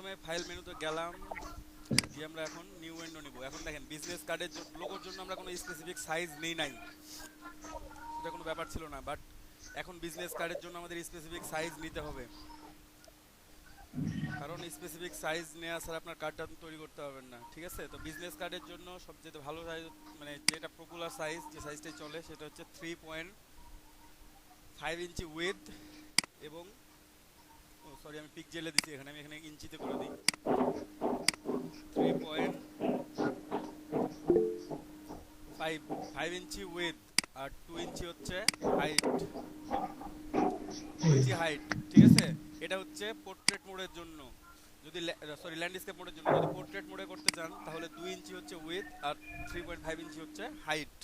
প্রথমে ফাইল মেনুতে গেলাম, গিয়ে আমরা এখন নিউ উইন্ডো নিব। এখন দেখেন বিজনেস কার্ডের লোগোর জন্য আমরা কোনো স্পেসিফিক সাইজ নেই নাই, সেটা কোনো ব্যাপার ছিল না, বাট এখন বিজনেস কার্ডের জন্য আমাদের স্পেসিফিক সাইজ নিতে হবে, কারণ স্পেসিফিক সাইজ নেওয়া ছাড়া আপনার কার্ডটা তৈরি করতে পারবেন না। ঠিক আছে, তো বিজনেস কার্ডের জন্য সবচেয়ে ভালো সাইজ, মানে যেটা পপুলার সাইজ, যে সাইজটাই চলে সেটা হচ্ছে 3.5 ইঞ্চি উইথ এবং, ও সরি আমি পিক্সেলে দিচ্ছি, এখানে আমি এখানে ইঞ্চিতে করে দিই। 3.5 ইঞ্চি উইথ আর 2 ইঞ্চি হচ্ছে হাইট, 2 ইঞ্চি হাইট। ঠিক আছে, এটা হচ্ছে পোর্ট্রেট মোডের জন্য। যদি সরি ল্যান্ডস্কেপ মোডের জন্য, যদি পোর্ট্রেট মোডে করতে চান তাহলে 2 ইঞ্চি হচ্ছে উইথ আর 3.5 ইঞ্চি হচ্ছে হাইট।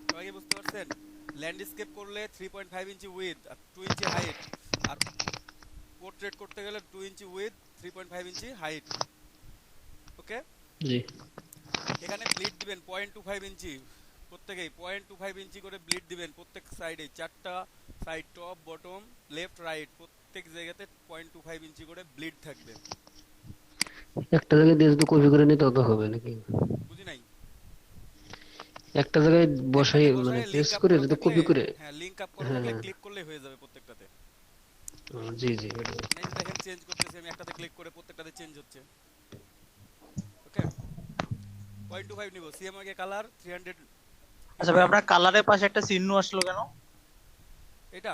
সবাই কি বুঝতে পারছেন? ল্যান্ডস্কেপ করলে 3.5 ইঞ্চি উইথ আর 2 ইঞ্চি হাইট, আর পোর্ট্রেট করতে গেলে 2 ইঞ্চি উইথ 3.5 ইঞ্চি হাইট। ওকে, জি। এখানে ব্লিড দিবেন 0.25 ইঞ্চি, প্রত্যেকেই 0.25 ইঞ্চি করে ব্লিড দিবেন প্রত্যেক সাইডে, চারটা side, top bottom left right, প্রত্যেক জায়গাতে 0.25 ইঞ্চি করে ব্লিড থাকবে। একটা জায়গায় দিয়ে যদি কপি করে নিতে তো হবে নাকি? বুঝি নাই। একটা জায়গায় বসাই একটাতে মানে বসায় লিংক পেস্ট আপ করে করা যদি থাকলে, কপি করে। হ্যাঁ লিংক আপ করা হ্যাঁ থাকলে হ্যাঁ। ক্লিক করলেই হয়ে যাবে প্রত্যেকটাতে। জি জি। এই যে দেখেন চেঞ্জ করতেছি আমি, একটাতে ক্লিক করে প্রত্যেকটাতে চেঞ্জ হচ্ছে। ওকে, 0.25 নিব। সিএমওকে কালার 300 আচ্ছা ভাই, পিক্সেল। আপনার কালারের পাশে একটা চিহ্ন আসলো কেন? এটা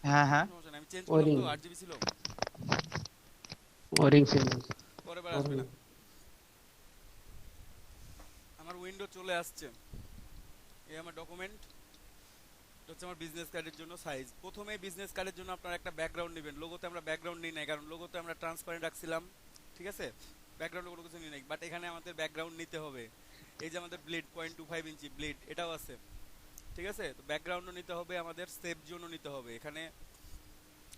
হ্যাঁ হ্যাঁ। সমস্যা নাই, আমি চেঞ্জ করলাম ওয়ারিং, তো, 8 জিবি ছিল, ওয়ারিং সিগন্যাল। পরের বার আসবে না। আমার উইন্ডো চলে আসছে, এই আমার ডকুমেন্ট, এটা হচ্ছে আমার বিজনেস কার্ডের জন্য সাইজ। প্রথমে বিজনেস কার্ডের জন্য আপনারা একটা ব্যাকগ্রাউন্ড নেবেন। লোগোতে আমরা ব্যাকগ্রাউন্ড নিই নাই, কারণ লোগোতে আমরা ট্রান্সপারেন্ট রাখছিলাম। ঠিক আছে, ব্যাকগ্রাউন্ডে কোনো কিছু নিই নাই, বাট এখানে আমাদের ব্যাকগ্রাউন্ড নিতে হবে। এই যে আমাদের ব্লিড 0.25 ইঞ্চি ব্লিড, এটাও আছে। ঠিক আছে, তো ব্যাকগ্রাউন্ডও নিতে হবে, আমাদের সেভ জোনও নিতে হবে। এখানে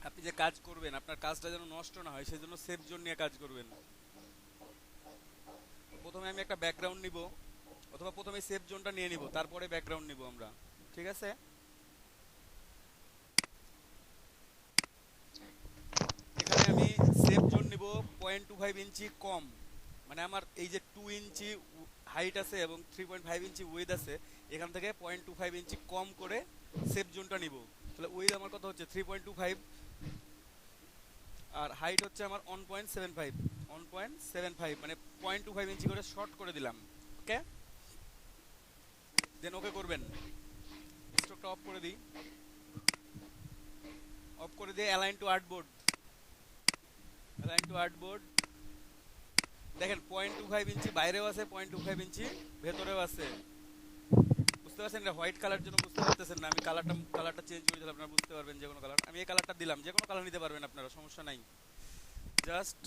আপনি যে কাজ করবেন, আপনার কাজটা যেন নষ্ট না হয়, সেজন্য সেভ জোন নিয়ে কাজ করবেন। প্রথমে আমি একটা ব্যাকগ্রাউন্ড নিব, অথবা প্রথমে সেভ জোনটা নিয়ে নিব, তারপরে ব্যাকগ্রাউন্ড নিব আমরা। ঠিক আছে, এখানে আমি সেভ জোন নিব 0.25 ইঞ্চি কম, মানে আমার এই যে 2 ইঞ্চি হাইট আছে এবং 3.5 ইঞ্চি উইথ আছে, এখান থেকে 0.25 ইঞ্চি কম করে সেভ জোনটা নিব। তাহলে উইথ আমার কত হচ্ছে 3.25, আর হাইট হচ্ছে আমার 1.75, 1.75 মানে 0.25 ইঞ্চি করে শর্ট করে দিলাম। ওকে, দেন ওকে করবেন। স্ট্রোকটা অফ করে দিই, অফ করে দিয়ে align to artboard, align to artboard. দেখেন 0.25 ইঞ্চি বাইরেও আছে, 0.25 ইঞ্চি ভেতরেও আছে। বুঝতে পারছেন? এটা হোয়াইট কালার জন্য বুঝতে পারতেছেন না, আমি কালারটা চেঞ্জ করে দিলে আপনারা বুঝতে পারবেন। যে কোনো কালার, আমি এই কালারটা দিলাম, যে কোনো কালার নিতে পারবেন আপনারা, সমস্যা নাই। জাস্ট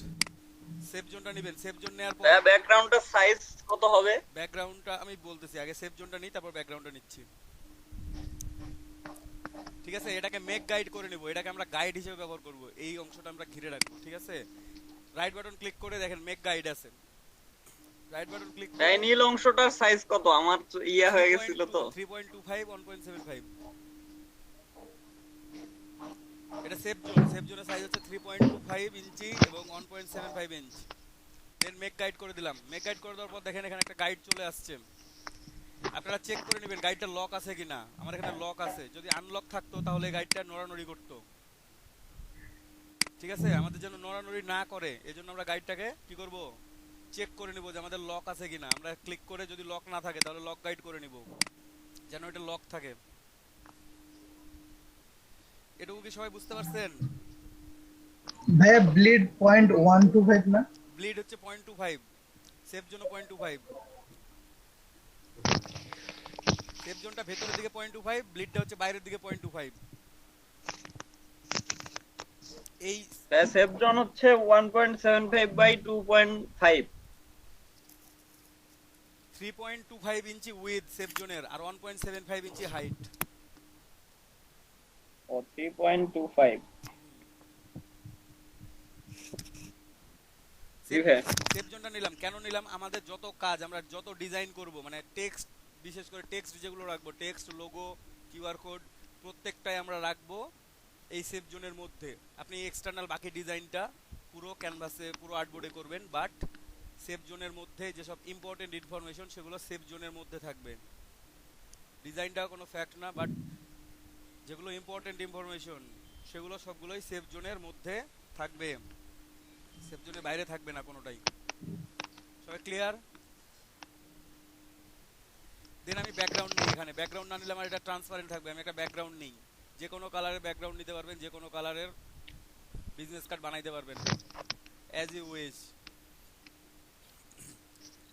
সেভ জোনটা নেবেন। সেভ জোন নেওয়ার পর ব্যাকগ্রাউন্ডের সাইজ কত হবে? ব্যাকগ্রাউন্ডটা আমি বলতেছি, আগে সেভ জোনটা নিই, তারপর ব্যাকগ্রাউন্ডটা নিচ্ছি। ঠিক আছে, এটাকে মেক গাইড করে নিব, এটাকে আমরা গাইড হিসেবে ব্যবহার করব, এই অংশটা আমরা ঘিরে রাখবো। ঠিক আছে, রাইট বাটন ক্লিক করে দেখেন মেক গাইড আছে, রাইট বাটন ক্লিক এই করে নীল অংশটার সাইজ কত? আমার ইয়া হয়ে গেছিল তো। 3.25, 1.75। এটা সেভ জোন, সেভ জোনের সাইজ হচ্ছে 3.25 ইঞ্চি এবং 1.75 ইঞ্চ। দেন মেক গাইড করে দিলাম। মেক গাইড করে দেওয়ার পর দেখেন এখানে একটা গাইড চলে আসছে। আপনারা চেক করে নেবেন গাইডটা লক আছে কিনা। আমার এখানে লক আছে, যদি আনলক থাকতো তাহলে গাইডটা নড়ানড়ি করতো। ঠিক আছে, আমাদের জন্য নড়ানড়ি না করে এজন্য আমরা গাইডটাকে কি করব, চেক করে নিব যে আমাদের লক আছে কিনা। আমরা ক্লিক করে যদি লক না থাকে তাহলে লক গাইড করে নিব, যেন এটা লক থাকে। এটুকু কি সবাই বুঝতে পারছেন? ভাইয়া ব্লিড 0.125 না? ব্লিড হচ্ছে 0.25, সেফ জোন 0.25। সেফ জোনটা ভেতরের দিকে 0.25, ব্লিডটা হচ্ছে বাইরের দিকে 0.25। এই সেভ জোন হচ্ছে 1.75 বাই 2.5, 3.25 ইঞ্চি উইথ সেফ জোনের আর 1.75 ইঞ্চি হাইট। ও 3.25। সেফ জোনটা নিলাম, কেন নিলাম? আমাদের যত কাজ, আমরা যত ডিজাইন করব, মানে টেক্সট বিশেষ করে টেক্সট যেগুলো রাখবো, টেক্সট, লোগো, কিউআর কোড, প্রত্যেকটাই আমরা রাখবো এই সেফ জোনের মধ্যে। আপনি এক্সটার্নাল বাকি ডিজাইনটা পুরো ক্যানভাসে, পুরো আর্টবোর্ডে করবেন, বাট সেফ জোনের মধ্যে যেসব ইম্পর্টেন্ট ইনফরমেশন সেগুলো সেফ জোনের মধ্যে থাকবে। ডিজাইনটা কোনো ফ্যাক্ট না, বাট যেগুলো ইম্পর্টেন্ট ইনফরমেশন সেগুলো সবগুলোই সেফ জোনের মধ্যে থাকবে, সেফ জোনের বাইরে থাকবে না কোনোটাই। সবাই ক্লিয়ার? দেন আমি ব্যাকগ্রাউন্ড নিই। এখানে ব্যাকগ্রাউন্ড না নিলে আমার এটা ট্রান্সপারেন্ট থাকবে। আমি একটা ব্যাকগ্রাউন্ড নিই, যে কোনো কালারের ব্যাকগ্রাউন্ড নিতে পারবেন, যে কোনো কালারের বিজনেস কার্ড বানাইতে পারবেন অ্যাজ ইউ উইশ।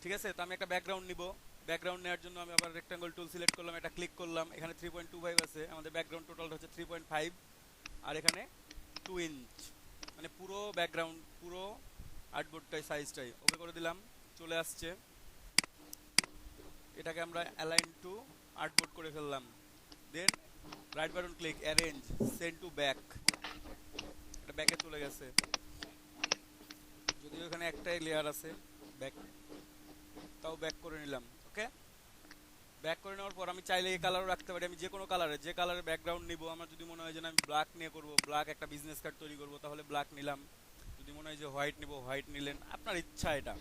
ঠিক আছে, তো আমি একটা ব্যাকগ্রাউন্ড নিব। ব্যাকগ্রাউন্ড নেওয়ার জন্য আমি আবার রেক্টাঙ্গল টুল সিলেক্ট করলাম, এটা ক্লিক করলাম। এখানে 3.25 আছে, আমাদের ব্যাকগ্রাউন্ড টোটালটা হচ্ছে 3.5, আর এখানে 2 ইঞ্চ, মানে পুরো ব্যাকগ্রাউন্ড, পুরো আর্টবোর্ডটাই সাইজটাই ওকে করে দিলাম। চলে আসছে, এটাকে আমরা অ্যালাইন টু আর্টবোর্ড করে ফেললাম। Then right button click, arrange, send to back. এটা ব্যাকে চলে গেছে, যদিও এখানে একটাই লেয়ার আছে ব্যাক, তাও ব্যাক করে নিলাম। ওকে, ব্যাক করে নেওয়ার পর আমি চাইলে এই কালারও রাখতে পারি। আমি যে কোনো কালারে, যে কালারের ব্যাকগ্রাউন্ড নিব, আমার যদি মনে হয় যে আমি ব্ল্যাক নিয়ে করব, ব্ল্যাক একটা বিজনেস কার্ড তৈরি করব, তাহলে ব্ল্যাক নিলাম। যদি মনে হয় যে হোয়াইট নিব, হোয়াইট নিলেন, আপনার ইচ্ছা। এটা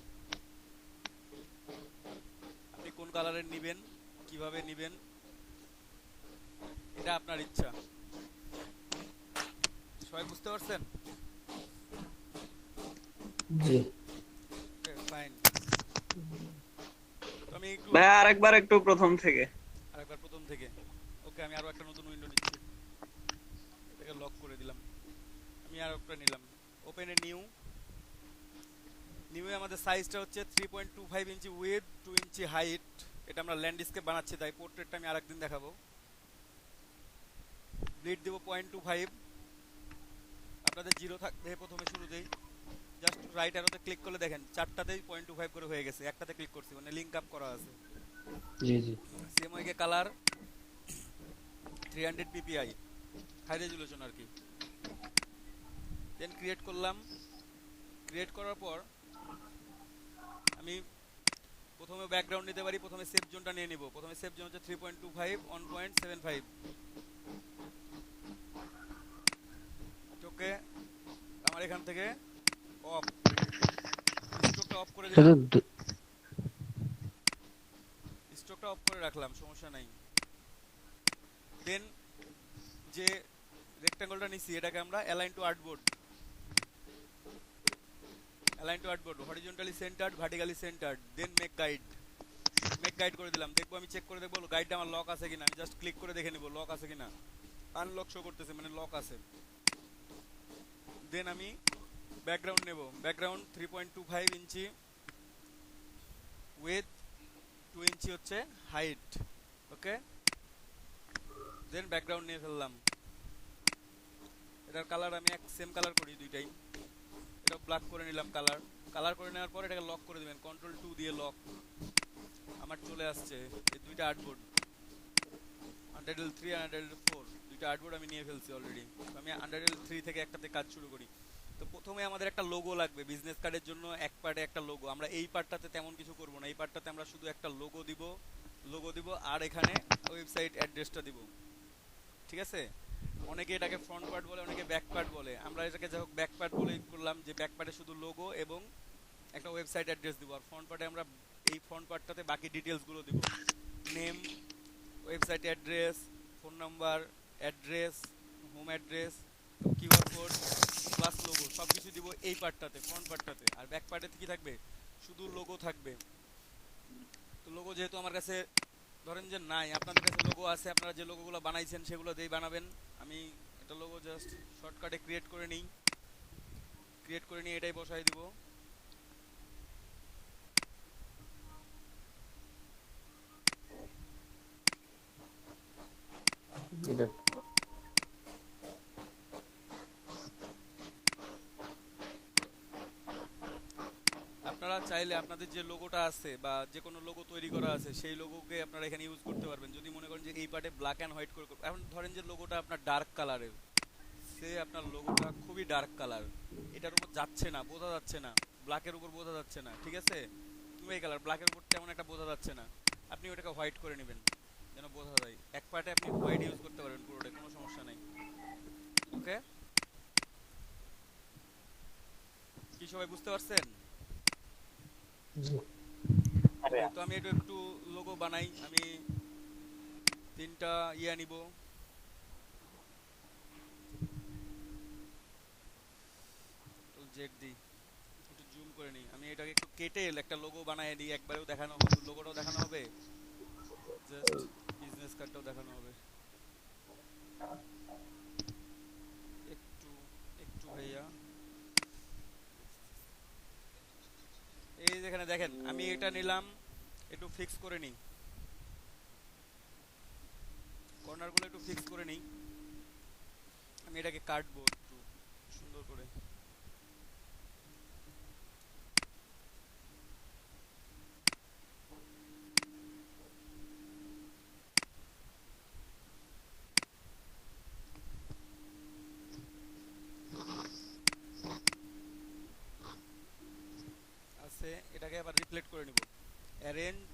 আপনি কোন কালারের নিবেন, কিভাবে নিবেন, এটা আপনার ইচ্ছা। সবাই বুঝতে পারছেন? জি। ফাইন। তো আমি একটু ভাই আরেকবার একটু প্রথম থেকে। আরেকবার প্রথম থেকে। ওকে, আমি আরো একটা নতুন উইন্ডো নিচ্ছি, এটাকে লক করে দিলাম। আমি আর একটা নিলাম, ওপেন এ নিউ। নিউয়ে আমাদের সাইজটা হচ্ছে 3.25 ইঞ্চি উইথ, 2 ইঞ্চি হাইট। এটা আমরা ল্যান্ডস্কেপ বানাচ্ছি, তাই পোর্ট্রেটটা আমি আরেকদিন দেখাবো। ব্লিড দেবো 0.25, আপনাদের জিরো থাকবে প্রথমে শুরুতেই। জাস্ট রাইট অ্যারোতে ক্লিক করলে দেখেন চারটাতেই 0.25 করে হয়ে গেছে, একটাতে ক্লিক করছি মানে লিঙ্ক আপ করা আছে। জি জি। সেম ওয়েকে কালার 300 ppi, হাই রেজুলেশন আর কি। দেন ক্রিয়েট করলাম। ক্রিয়েট করার পর আমি প্রথমে ব্যাকগ্রাউন্ড নিতে পারি, প্রথমে সেফ জোনটা নিয়ে নিব। প্রথমে সেফ জোন হচ্ছে 3.25, 1.75। ওকে, আমার এখান থেকে অফ, স্ট্রোকটা অফ করে এটা দিলাম। তো স্ট্রোকটা অফ করে রাখলাম, সমস্যা নাই। দেন যে রেক্ট্যাঙ্গলটা নিছি, এটাকে আমরা align to artboard, align to artboard, horizontally centred, vertically centred. Then make guide, make guide করে দিলাম। দেখবো, আমি চেক করে দেখবো গাইডটা আমার লক আছে কিনা। আমি জাস্ট ক্লিক করে দেখে নিব লক আছে কিনা। আনলক শো করতেছে, মানে লক আছে। দেন আমি ব্যাকগ্রাউন্ড নেব। ব্যাকগ্রাউন্ড 3.25 ইঞ্চি উইথ, 2 ইঞ্চি হচ্ছে হাইট। ওকে, দেন ব্যাকগ্রাউন্ড নিয়ে ফেললাম। এটার কালার আমি এক সেম কালার করি দুইটাই। এটা ব্ল্যাক করে নিলাম কালার। কালার করে নেওয়ার পর এটাকে লক করে দিবেন, Ctrl+2 দিয়ে লক। আমার চলে আসছে এই দুইটা আর্টবোর্ড, আন্ডারটেল 3 আর আন্ডারটেল 4, দুইটা আর্টবোর্ড আমি নিয়ে ফেলছি অলরেডি। আমি আন্ডারটেল 3 থেকে একটাতে কাজ শুরু করি। তো প্রথমে আমাদের একটা লোগো লাগবে বিজনেস কার্ডের জন্য, এক পার্টে একটা লোগো। আমরা এই পার্টটাতে তেমন কিছু করব না, এই পার্টটাতে আমরা শুধু একটা লোগো দিব, আর এখানে ওয়েবসাইট অ্যাড্রেসটা দিব। ঠিক আছে, অনেকে এটাকে ফ্রন্ট পার্ট বলে, অনেকে ব্যাক পার্ট বলে। আমরা এটাকে যাই হোক ব্যাক পার্ট বলেই করলাম, যে ব্যাক পার্টে শুধু লোগো এবং একটা ওয়েবসাইট অ্যাড্রেস দিব, আর ফ্রন্ট পার্টে আমরা এই ফ্রন্ট পার্টটাতে বাকি ডিটেলসগুলো দিব। Name, website address, phone number, address, home address, QR code plus logo, সব কিছু দিব এই পার্টটাতে, ফ্রন্ট পার্টটাতে। আর ব্যাক পার্টে কি থাকবে, শুধু লোগো থাকবে। তো লোগো যেহেতু আমার কাছে ধরেন যে নাই, আপনাদের কাছে লোগো আছে, আপনারা যে লোগোগুলো বানাইছেন সেগুলো দিয়েই বানাবেন। আমি একটা লোগো জাস্ট শর্টকাটে ক্রিয়েট করে নিই, ক্রিয়েট করে নিয়ে এটাই বসাই দিব। এটা আপনারা চাইলে আপনাদের যে লোগোটা আছে বা যে কোনো লোগো তৈরি করা আছে সেই লোগোকে আপনারা এখানে ইউজ করতে পারবেন। যদি মনে করেন যে এই পার্টে ব্ল্যাক অ্যান্ড হোয়াইট করে, এখন ধরেন যে লোগোটা আপনার ডার্ক কালারের, সে আপনার লোগোটা খুবই ডার্ক কালার, এটার উপর যাচ্ছে না, বোঝা যাচ্ছে না, ব্ল্যাকের উপর বোঝা যাচ্ছে না। ঠিক আছে, তুমি এই কালার ব্ল্যাকের উপর তেমন একটা বোঝা যাচ্ছে না। আপনি ওটাকে হোয়াইট করে নেবেন যেন বোঝা যায়। এক পার্টে আপনি হোয়াইট ইউজ করতে পারবেন পুরোটাই, কোনো সমস্যা নাই। ওকে, কি সবাই বুঝতে পারছেন? জি। ওকে, তো আমি একটু লোগো বানাই। আমি 3টা নিব, জেড দিই, একটু জুম করে নিই। আমি এটাকে একটু কেটে একটা লোগো বানায় দিই, একবারেও দেখানো হবে, লোগোটাও দেখানো হবে, জাস্ট বিজনেস কার্ডটাও দেখানো হবে। একটু একটু ভাইয়া, এই যেখানে দেখেন আমি এটা নিলাম, একটু ফিক্স করে নিই, কর্নারগুলো একটু ফিক্স করে নিই। আমি এটাকে কাটবো একটু সুন্দর করে। আছে, এটাকে আবার রিফ্লেক্ট করে নিব। অ্যারেঞ্জ,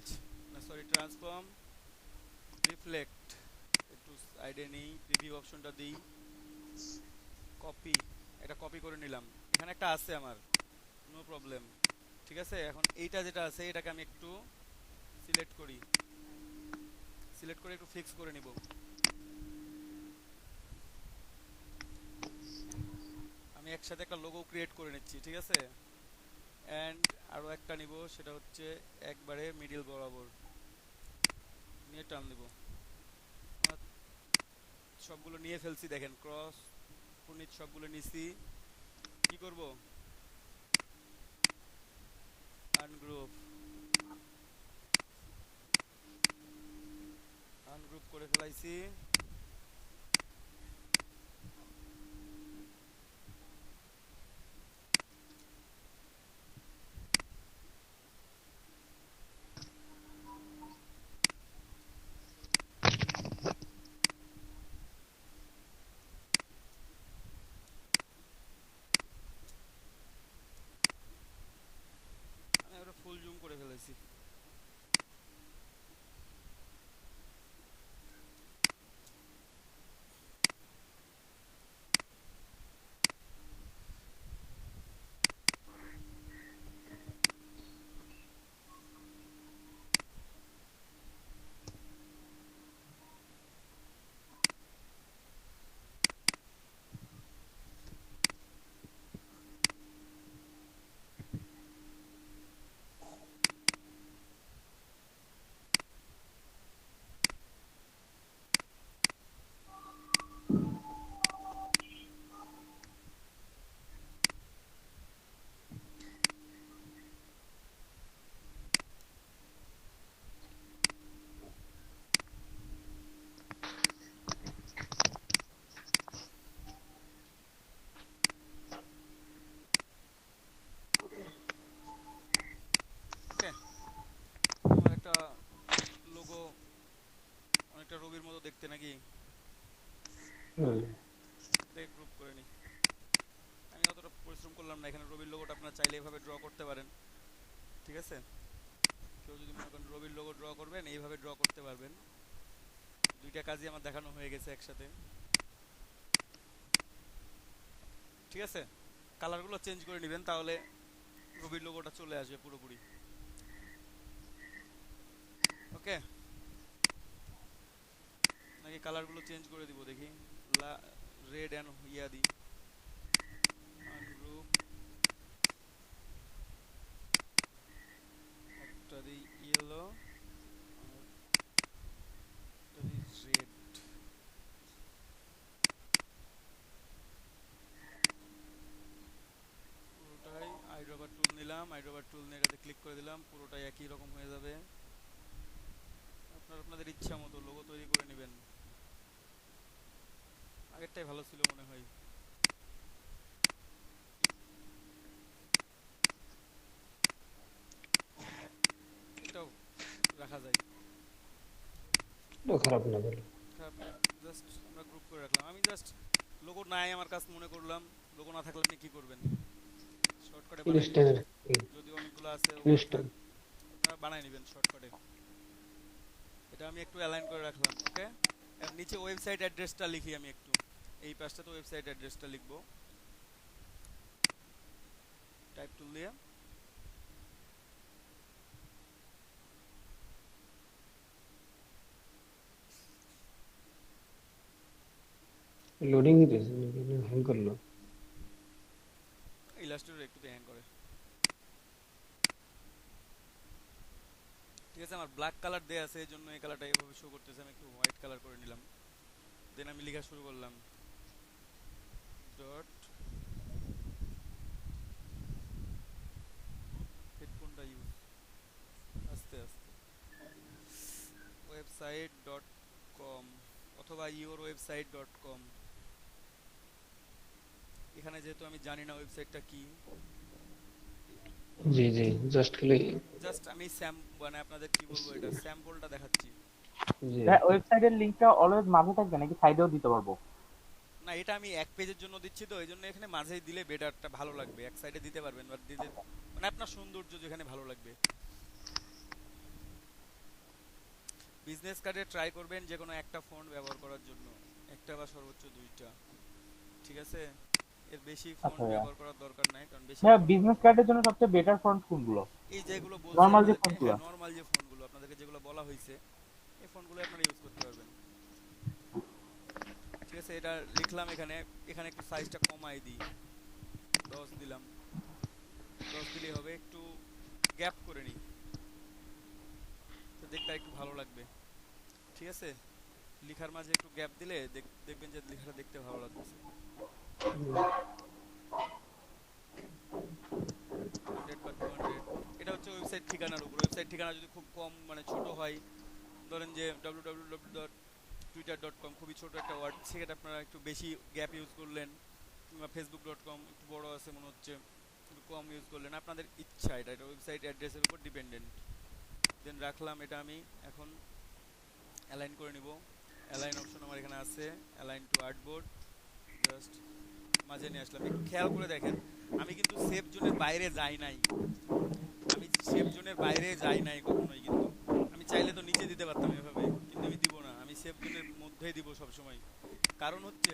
না সরি, ট্রান্সফর্ম, রিফ্লেক্ট, একটু সাইডে নিই, প্রিভিউ অপশনটা দিই, কপি, এটা কপি করে নিলাম। এখানে একটা আছে আমার, নো প্রবলেম। ঠিক আছে, এখন এইটা যেটা আছে এটাকে আমি একটু সিলেক্ট করি, সিলেক্ট করে একটু ফিক্স করে নিব। আমি একসাথে একটা লোগো ক্রিয়েট করে নিচ্ছি, ঠিক আছে। অ্যান্ড আরও একটা নিব, সেটা হচ্ছে একবারে মিডিল বরাবর নিয়ে টান দেব। সবগুলো নিয়ে ফেলছি, দেখেন ক্রস পুনিত সবগুলো নিছি। কি করব, আনগ্রুপ, আনগ্রুপ করে ফেলাইছি। আমি ওটা ফুল জুম করে ফেলেছি। ওকে, আমার একটা লোগো অনেকটা রবির মতো দেখতে নাকি, হুম। এটাকে গ্রুপ করে নিই। আমি অতটা পরিশ্রম করলাম না, এখানে রবির লোগোটা আপনারা চাইলে এভাবে ড্র করতে পারেন, ঠিক আছে। কেউ যদি মনে করেন রবির লোগো ড্র করবেন, এইভাবে ড্র করতে পারবেন। দুইটা কাজই আমার দেখানো হয়ে গেছে একসাথে, ঠিক আছে। কালারগুলো চেঞ্জ করে নেবেন, তাহলে রবির লোগোটা চলে আসবে পুরোপুরি। ওকে, নাকি কালারগুলো চেঞ্জ করে দিব দেখি, রেড অ্যান্ড দিই, আনগ্রুপ, একটা দিই ইয়েলো, একটা দিই রেড। পুরোটাই আইড্রপার টুল নিলাম, আইড্রপার টুল নিয়ে এটাতে ক্লিক করে দিলাম, পুরোটাই একই রকম হয়ে যাবে। আপনারা আপনাদের ইচ্ছা মতো লোগো তৈরি করে নেবেন। আগেরটাই ভালো ছিল মনে হয়। এটাও রাখা যায়, এটাও খারাপ না বলে। খারাপ না। জাস্ট আমরা গ্রুপ করে রাখলাম। আমি জাস্ট লোগো নাই আমার কাছে মনে করলাম, লোগো না থাকলে আপনি কি করবেন, শর্টকাটে বানাই নেবেন। ইনস্ট্যান্ট। যদি অনেকগুলো আছে ওগুলো ইনস্ট্যান্ট। আপনারা বানাই নেবেন শর্টকাটে। এটা আমি একটু অ্যালাইন করে রাখলাম। ওকে, এর নিচে ওয়েবসাইট অ্যাড্রেসটা লিখি আমি একটু। এই পাশটা তো ওয়েবসাইট অ্যাড্রেসটা লিখবো টাইপ টুল দিয়ে। লোডিং দিতেছে নাকি হ্যাং করলো? ইলাস্ট্রেটর একটু হ্যাং করে। ঠিক আছে, আমার ব্ল্যাক কালার দেয়া আছে, এই জন্য এই কালারটা এভাবে শো করতেছে। আমি একটু হোয়াইট কালার করে নিলাম, দেন আমি লেখা শুরু করলাম। ডট হেডফোনটা ইউজ আস্তে আস্তে ওয়েবসাইট ডট কম অথবা ইওর ওয়েবসাইট ডট কম। এখানে যেহেতু আমি জানি না ওয়েবসাইটটা কি, জি জি, জাস্ট খালি জাস্ট আমি মানে আপনাদের কি বলবো, এটা স্যাম্পলটা দেখাচ্ছি। জি ওয়েবসাইটের লিংকটা অলওয়েজ মাঝে থাকবে নাকি সাইডেও দিতে পারবো? না, এটা আমি এক পেজের জন্য দিচ্ছি তো, এই জন্য এখানে মাঝেই দিলে বেটারটা ভালো লাগবে। এক সাইডে দিতে পারবেন, বাট দিতে মানে আপনার সৌন্দর্য যেখানে ভালো লাগবে। বিজনেস কার্ডে ট্রাই করবেন যে কোনো একটা ফন্ট ব্যবহার করার জন্য, একটা বা সর্বোচ্চ দুইটা। ঠিক আছে, এর বেশি ফন্ট আচ্ছা ব্যবহার করার দরকার নাই, কারণ বেশি হ্যাঁ, বিজনেস কার্ডের জন্য সবচেয়ে বেটার ফন্ট কোনগুলো? এই যেগুলো বলছি নরমাল যে আপনাদেরকে, ফন্টগুলো? হ্যাঁ নরমাল যে ফন্টগুলো আপনাদেরকে যেগুলো বলা হয়েছে, এই ফন্টগুলো আপনারা ইউজ করতে পারবেন। ঠিক আছে, এটা লিখলাম এখানে। এখানে একটু সাইজটা কমাই দিই, 10 দিলাম। 10 দিলেই হবে। একটু গ্যাপ করে নিই, তো দেখতে একটু ভালো লাগবে। ঠিক আছে, লেখার মাঝে একটু গ্যাপ দিলে দেখবেন যে লেখাটা দেখতে ভালো লাগতেছে। 100 বা 200, এটা হচ্ছে ওয়েবসাইট ঠিকানার উপর। ওয়েবসাইট ঠিকানা যদি খুব কম মানে ছোট হয়, ধরেন যে www.twitter.com খুবই ছোট একটা ওয়ার্ড, সেক্ষেত্রে আপনারা একটু বেশি গ্যাপ ইউজ করলেন, কিংবা facebook.com একটু বড় আছে মনে হচ্ছে, একটু কম ইউজ করলেন, আপনাদের ইচ্ছা। এটা ওয়েবসাইট অ্যাড্রেসের উপর ডিপেন্ডেন্ট। দেন রাখলাম এটা আমি। এখন অ্যালাইন করে নিব। অ্যালাইন অপশন আমার এখানে আছে, অ্যালাইন টু আর্টবোর্ড, জাস্ট মাঝে নিয়ে আসলাম। একটু খেয়াল করে দেখেন, আমি কিন্তু সেফ জোনের বাইরে যাই নাই। আমি সেফ জোনের বাইরে যাই নাই কখনোই। কিন্তু আমি চাইলে তো নিচে দিতে পারতাম এভাবে, কিন্তু আমি দিব না, আমি সেফ জোনের মধ্যেই দিব সব সময়। কারণ হচ্ছে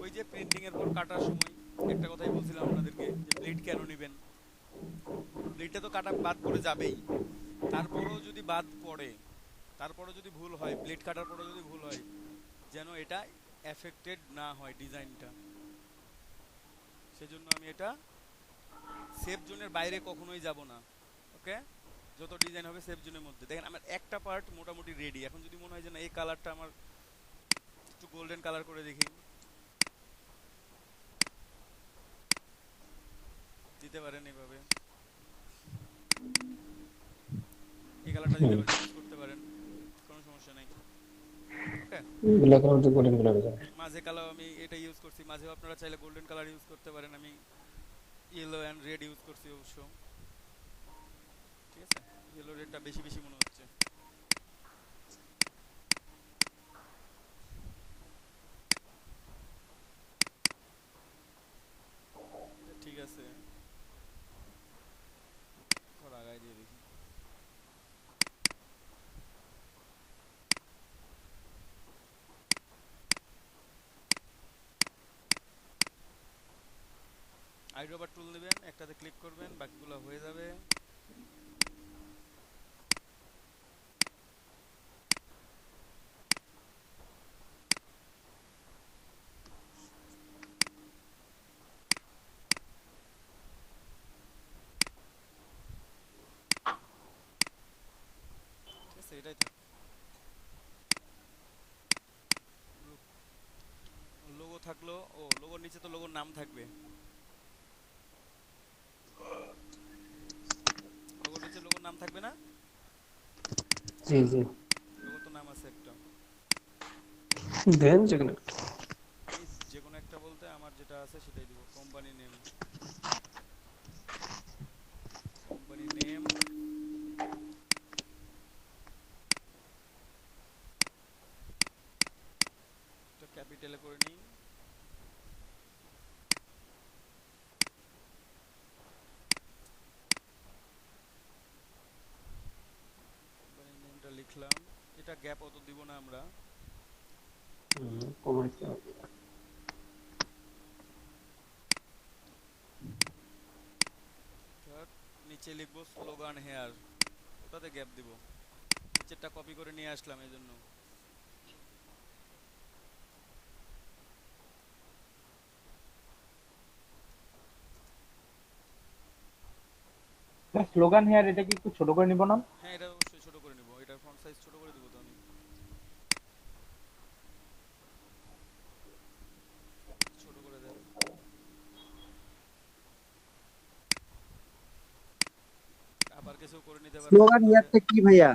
ওই যে প্রিন্টিং এর পর কাটার সময় একটা কথাই বলছিলাম আপনাদেরকে, যে ব্লেড কেন নেবেন। ব্লেডটা তো কাটা বাদ পড়ে যাবেই, তারপরেও যদি বাদ পড়ে, তারপরে যদি ভুল হয়, ব্লেড কাটার পরে যদি ভুল হয়, যেন এটা এফেক্টেড না হয় ডিজাইনটা। সেজন্য আমি এটা সেফ জোনের বাইরে কখনোই যাব না। ওকে, যত ডিজাইন হবে সেফ জোনের মধ্যে। দেখেন আমার একটা পার্ট মোটামুটি রেডি। এখন যদি মনে হয় যে না এই কালারটা আমার একটু গোল্ডেন কালার করে দেখি, দিতে পারেন এভাবে। এই কালারটা দিতে পারেন, ইউজ করতে পারেন, কোনো সমস্যা নাই। ওকে, ব্ল্যাক আর গোল্ডেন কালার আছে। মাঝে কালার আমি এটা ইউজ করছি, মাঝেও আপনারা চাইলে গোল্ডেন কালার ইউজ করতে পারেন। আমি ইয়েলো অ্যান্ড রেড ইউজ করছি অবশ্য। ঠিক আছে, ইয়েলো রেডটা বেশি বেশি মনে হচ্ছে। ঠিক আছে, আগায় দিয়ে দেখি। আইড্রপার টুল নেবেন, একটাতে ক্লিক করবেন, বাকিগুলো হয়ে যাবে। ঠিক আছে, এটাই থাক। লোগো থাকলো, ও লোগোর নিচে তো লোগোর নাম থাকবে। লোগোর নিচে লোগোর নাম থাকবে না? জি জি, লোগো তো নাম আছে একটা। দেন যেখানে এই যে কোনো একটা বলতে আমার যেটা আছে সেটাই দিব। কোম্পানি নেম, কোম্পানি নেম, এটা ক্যাপিটালে করে নিই। কোম্পানি নেমটা লিখলাম, এটা গ্যাপ অত দিব না আমরা। কমাইতে তার নিচে লিখবো স্লোগান হেয়ার, ওটাতে গ্যাপ দিব। নিচেরটা কপি করে নিয়ে আসলাম এই জন্য। স্লোগান হেয়ার এটা কি একটু ছোট করে নিব না? হ্যাঁ, এটা অবশ্যই ছোট করে নিব, এটার ফন্ট সাইজ ছোট করে দিব তো আমি। ছোট করে দেন। আবার কিছু করে নিতে পারেন। স্লোগান ইয়ারটা কি ভাইয়া?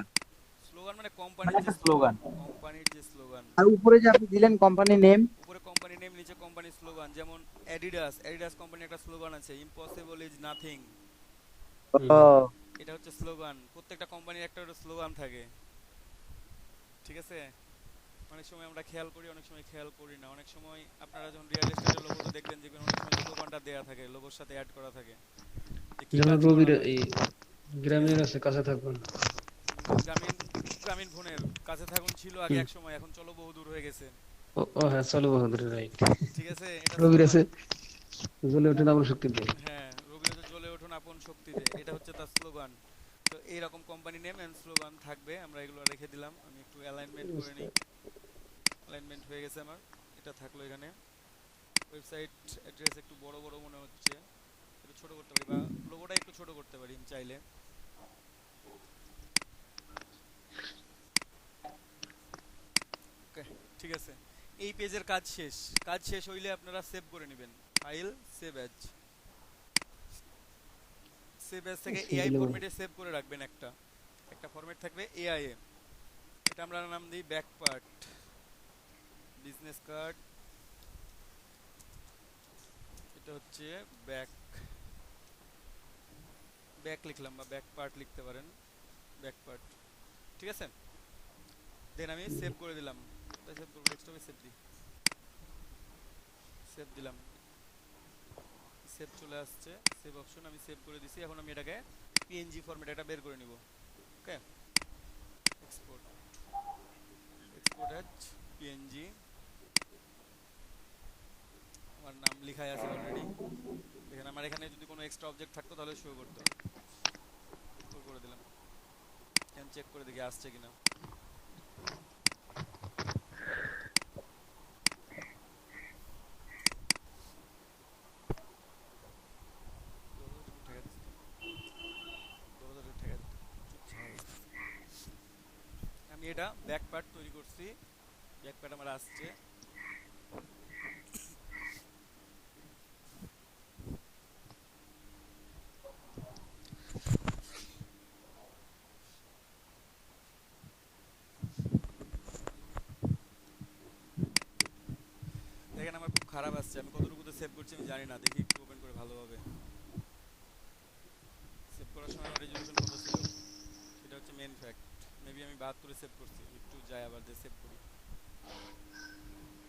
স্লোগান মানে মানে কোম্পানির যে একটা স্লোগান, স্লোগান। কোম্পানির যে স্লোগান। আর উপরে যে আপনি দিলেন কোম্পানি নেম, উপরে কোম্পানি নেম, নিচে কোম্পানির স্লোগান। যেমন অ্যাডিডাস, অ্যাডিডাস কোম্পানির একটা স্লোগান আছে, ইম্পসিবল ইজ নাথিং। এটা হচ্ছে স্লোগান। প্রত্যেকটা কোম্পানির একটা করে স্লোগান থাকে, ঠিক আছে? অনেক সময় আমরা খেয়াল করি, অনেক সময় খেয়াল করি না। অনেক সময় আপনারা যখন রিয়েল এস্টেটের লোগোতে দেখবেন যে অনেক সময় স্লোগানটা দেয়া থাকে, লোগোর সাথে অ্যাড করা থাকে যে কি যেমন কাজ করা রবির হয়। এই ঠিক গ্রামের আছে? আছে কাছে থাকুন। গ্রামীণ, গ্রামীণ ফোনের কাছে থাকুন ছিল আগে এক সময়, এখন চলো বহুদূর হয়ে গেছে। ও ও হ্যাঁ, চলো বাহাদুর, রাইট। ঠিক আছে? এটা রবির স্লোগান। আছে জ্বলে ওঠে না আমার শক্তি দেয়। হ্যাঁ, রবিরতে জ্বলে উঠুন আপন শক্তিতে, এটা হচ্ছে তার স্লোগান। তো এইরকম কোম্পানি নেম এন্ড স্লোগান থাকবে, আমরা এগুলো রেখে দিলাম। আমি একটু অ্যালাইনমেন্ট করে নিই। অ্যালাইনমেন্ট হয়ে গেছে আমার, এটা থাকলো এখানে। ওয়েবসাইট অ্যাড্রেস একটু বড় বড় মনে হচ্ছে, একটু ছোট করতে পারি, বা লোগোটা একটু ছোট করতে পারি আমি চাইলে। ওকে, ঠিক আছে। এই পেজের কাজ শেষ। কাজ শেষ হইলে আপনারা সেভ করে নেবেন, file save as. Save as থেকে এআই ফরম্যাটে সেভ করে রাখবেন। একটা একটা ফরম্যাট থাকবে এআই এ, এটা আমরা নাম দিই ব্যাক পার্ট, বিজনেস কার্ড। এটা হচ্ছে ব্যাক, ব্যাক লিখলাম, বা ব্যাক পার্ট লিখতে পারেন, ব্যাক পার্ট। ঠিক আছে? দেন আমি সেভ করে দিলাম। কোথায় সেভ করব? ডেস্কটপে সেভ দিই। সেভ দিলাম, সেভ চলে আসছে, সেভ অপশন, আমি সেভ করে দিছি। এখন আমি এটাকে পিএনজি ফরম্যাট এটা বের করে নিব। ওকে, এক্সপোর্ট, এক্সপোর্ট অ্যাজ পিএনজি। আমার নাম লেখাই আছে অলরেডি। দেখেন, আমার এখানে যদি কোনো এক্সট্রা অবজেক্ট থাকতো তাহলে শো করতো। শো করে দিলাম। এখন চেক করে দেখি আসছে কিনা। আমি এটা ব্যাক পার্ট তৈরি করছি, ব্যাক পার্ট আমার আসছে। দেখেন, আমার খুব খারাপ আসছে। আমি কতটুকুতে সেভ করছি আমি জানি না, দেখি একটু ওপেন করে ভালোভাবে। সেভ করার সময় আমার রেজলিউশন কত ছিল সেটা হচ্ছে মেইন ফ্যাক্ট। মেবি আমি 72 সেভ করছি, একটু যাই আবার দিয়ে সেভ করি।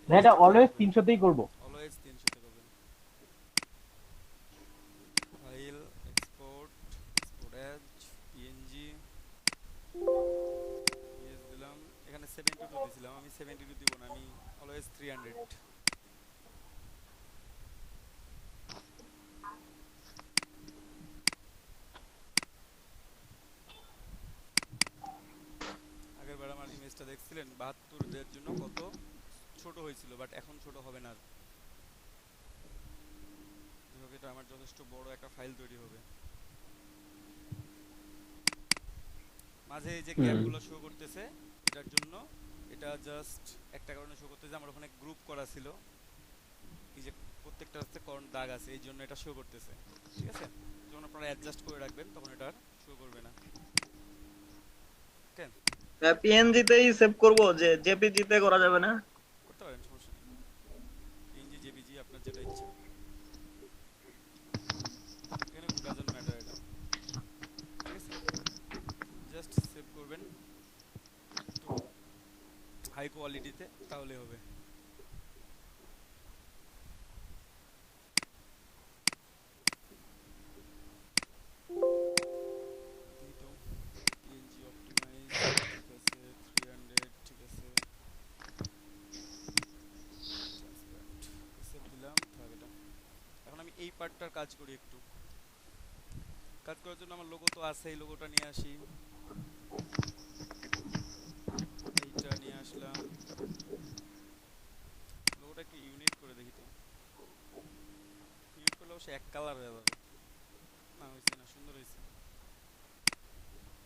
এটা অলওয়েজ 300 তেই করব। অলওয়েজ 300 তে করবেন। File, export, export as PNG, yes দিলাম। এখানে 72 দিছিলাম, আমি 72 দিব না, আমি অলওয়েজ 300। আগের বার আমার ইমেজটা দেখছিলেন 72 দেওয়ার জন্য কত ছোট হয়েছিল, বাট এখন ছোট হবে না আর। এটা আমার যথেষ্ট বড় একটা ফাইল তৈরি হবে। মাঝে এই যে গ্যাপগুলো শো করতেছে এটার জন্য, এটা জাস্ট একটা কারণে শো করতেছে, আমার ওখানে গ্রুপ করা ছিল, এই যে প্রত্যেকটা হচ্ছে কোন দাগ আছে, এই জন্য এটা শো করতেছে। ঠিক আছে? যখন আপনারা অ্যাডজাস্ট করে রাখবেন তখন এটা আর শো করবে না। ওকে, পিএনজি তেই সেভ করব, যে জেপিজি তে করা যাবে না? করতে পারেন, সমস্যা নেই। পিএনজি, জেপিজি, আপনার যেটা ইচ্ছা, এখানে ডাজন্ট ম্যাটার এটা। ঠিক আছে? জাস্ট সেভ করবেন একটু হাই কোয়ালিটিতে, তাহলে হবে। PNG optimize, ঠিক আছে। করি একটু। কাজ করার জন্য আমার লোগো তো আছে, এই লোগোটা নিয়ে আসি, এইটা নিয়ে আসলাম। লোগোটা একটু ইউনিট করে দেখি তো, ইউনিট করলে অবশ্যই এক কালার হয়ে যাবে। না হয়েছে না, সুন্দর হয়েছে।